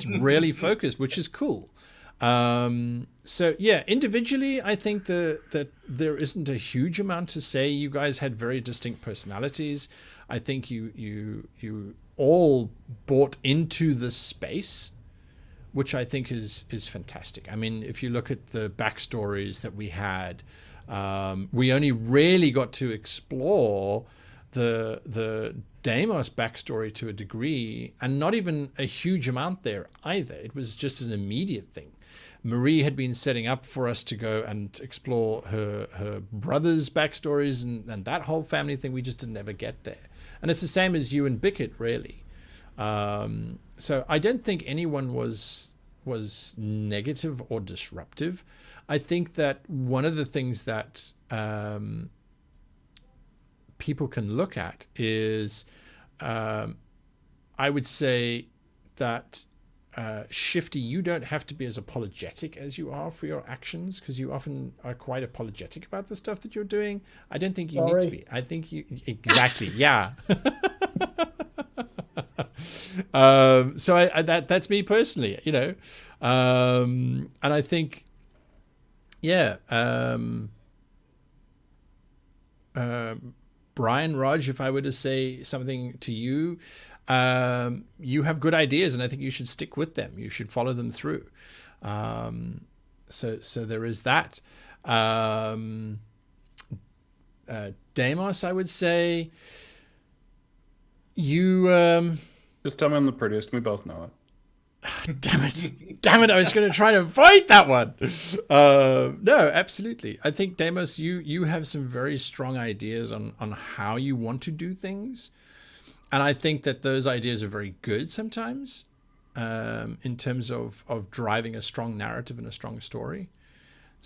really focused, which is cool. So yeah, individually, I think that there isn't a huge amount to say. You guys had very distinct personalities. I think you all bought into the space, which I think is fantastic. I mean, if you look at the backstories that we had, we only really got to explore the Deimos backstory to a degree, and not even a huge amount there either. It was just an immediate thing. Marie had been setting up for us to go and explore her brother's backstories and that whole family thing. We just didn't ever get there. And it's the same as you and Bickett, really. So I don't think anyone was negative or disruptive. I think that one of the things that people can look at is, I would say that Shifty, you don't have to be as apologetic as you are for your actions, because you often are quite apologetic about the stuff that you're doing. I don't think you need to be. I think you exactly, yeah. So that's me personally, you know, and I think, yeah. Brian, Raj, if I were to say something to you, you have good ideas, and I think you should stick with them. You should follow them through. So there is that. Deimos, I would say, you. Just tell me I'm the prettiest. We both know it. Damn it! I was going to try to avoid that one. No, absolutely. I think, Deimos, you have some very strong ideas on how you want to do things. And I think that those ideas are very good sometimes, in terms of driving a strong narrative and a strong story.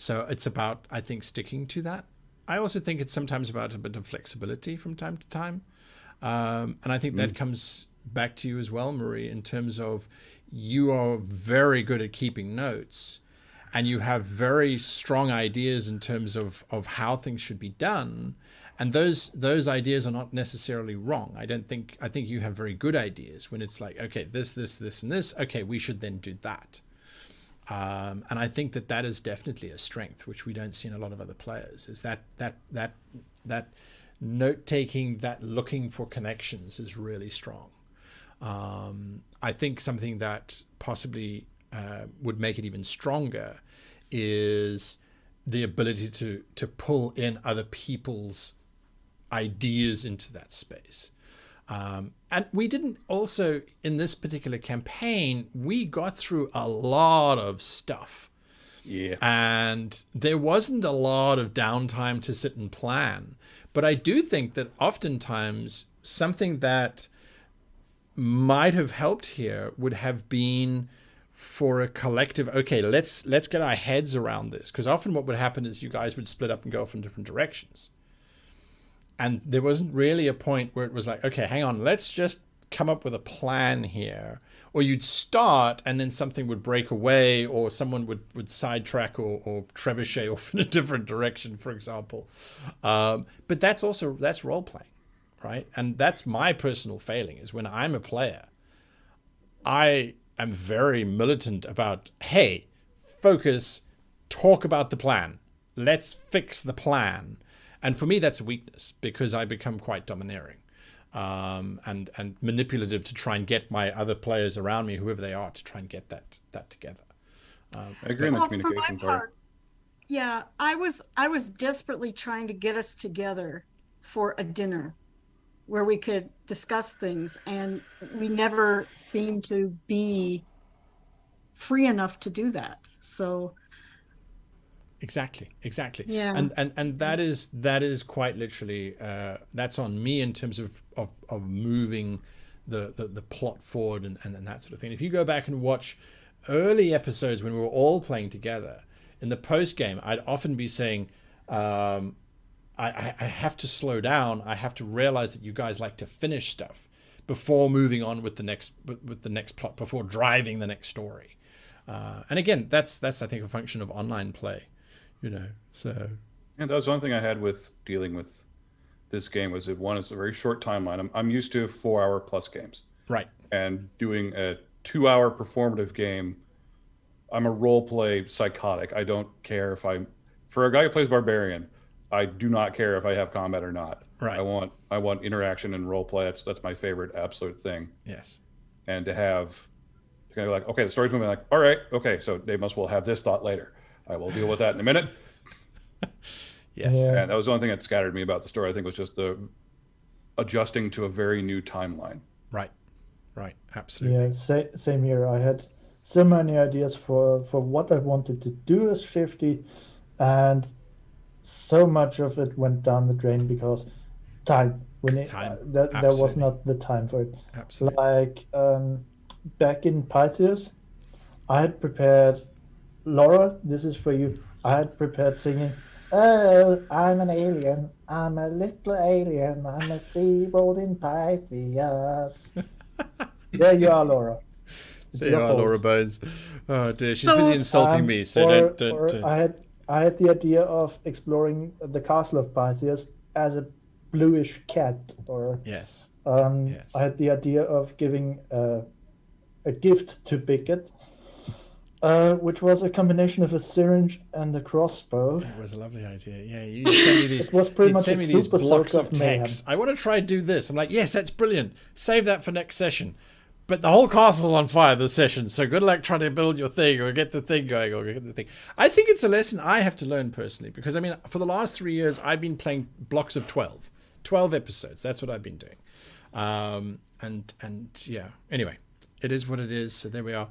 So it's about, I think, sticking to that. I also think it's sometimes about a bit of flexibility from time to time. And I think that comes back to you as well, Marie, in terms of you are very good at keeping notes and you have very strong ideas in terms of how things should be done. And those ideas are not necessarily wrong. I think you have very good ideas when it's like, okay, this, and this. Okay, we should then do that. And I think that is definitely a strength, which we don't see in a lot of other players, is that note taking, that looking for connections is really strong. I think something that possibly would make it even stronger is the ability to pull in other people's ideas into that space. And we didn't also, in this particular campaign, we got through a lot of stuff. Yeah. And there wasn't a lot of downtime to sit and plan. But I do think that oftentimes something that might have helped here would have been for a collective, okay, let's get our heads around this. Because often what would happen is you guys would split up and go off in different directions. And there wasn't really a point where it was like, okay, hang on, let's just come up with a plan here. Or you'd start and then something would break away, or someone would sidetrack or trebuchet off in a different direction, for example. But that's role playing, right? And that's my personal failing, is when I'm a player, I am very militant about, hey, focus, talk about the plan. Let's fix the plan. And for me, that's a weakness, because I become quite domineering and manipulative to try and get my other players around me, whoever they are, to try and get that together. I agree on the communication part. Yeah, I was desperately trying to get us together for a dinner where we could discuss things, and we never seemed to be free enough to do that. So. Exactly. Yeah. And that is quite literally that's on me in terms of moving the plot forward and that sort of thing. If you go back and watch early episodes when we were all playing together, in the post game, I'd often be saying, I have to slow down. I have to realize that you guys like to finish stuff before moving on with the next plot, before driving the next story. And again, that's I think a function of online play. So. And that was one thing I had with dealing with this game, was it's a very short timeline. I'm used to 4-hour plus games. Right. And doing a 2-hour performative game, I'm a role play psychotic. I don't care for a guy who plays Barbarian, I do not care if I have combat or not. Right. I want interaction and role play. That's my favorite absolute thing. Yes. And to kind of like, okay, the story's moving, like, all right, okay, so they must well have this thought later. I will deal with that in a minute. Yes. Yeah. And that was one thing that scattered me about the story, I think, was just the adjusting to a very new timeline. Right. Absolutely. Yeah, same here. I had so many ideas for what I wanted to do as Shifty, and so much of it went down the drain because time. There was not the time for it. Absolutely. Like back in Pythias, I had prepared, Laura, this is for you. I had prepared singing, "Oh, I'm an alien. I'm a little alien. I'm a seabold in Pythias." There you are, Laura. It's There your you are, fault. Laura Bones. Oh dear, she's busy insulting me. So or don't. I had the idea of exploring the castle of Pythias as a bluish cat, or Yes. I had the idea of giving a gift to Bicket, which was a combination of a syringe and a crossbow. It was a lovely idea. Yeah, you send me these. It was pretty you'd much send a me these super blocks soak of of mayhem. text. I want to try and do this. I'm like, yes, that's brilliant. Save that for next session. But the whole castle's on fire this session, so good luck trying to build your thing or get the thing going or get the thing. I think it's a lesson I have to learn personally, because I mean, for the last 3 years, I've been playing blocks of 12 episodes. That's what I've been doing. And yeah, anyway, it is what it is. So there we are.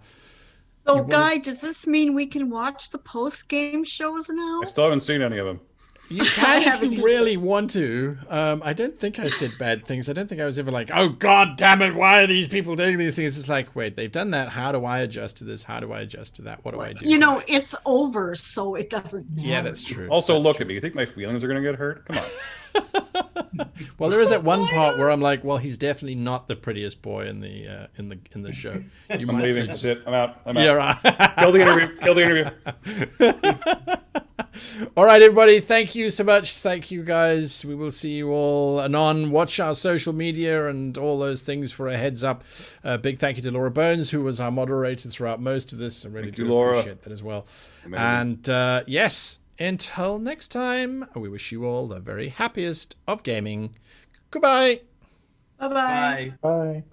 So, Guy, does this mean we can watch the post-game shows now? I still haven't seen any of them. You can if haven't you either. really want to. I don't think I said bad things. I don't think I was ever like, oh, God damn it, why are these people doing these things? It's like, wait, they've done that. How do I adjust to this? How do I adjust to that? What do I do? You know, it's over, so it doesn't matter. Yeah, that's true. Also, That's look true. at me. You think my feelings are going to get hurt? Come on. Well, there is that one part where I'm like, well, he's definitely not the prettiest boy in the show. You I'm might leaving. say That's just- it. I'm out. I'm out. Yeah, right. Kill the interview. Kill the interview. All right, everybody. Thank you so much. Thank you, guys. We will see you all anon. Watch our social media and all those things for a heads up. Big thank you to Laura Bones, who was our moderator throughout most of this. I really Thank do you, Laura. appreciate that as well. Amazing. And yes, until next time, we wish you all the very happiest of gaming. Goodbye. Bye-bye. Bye. Bye.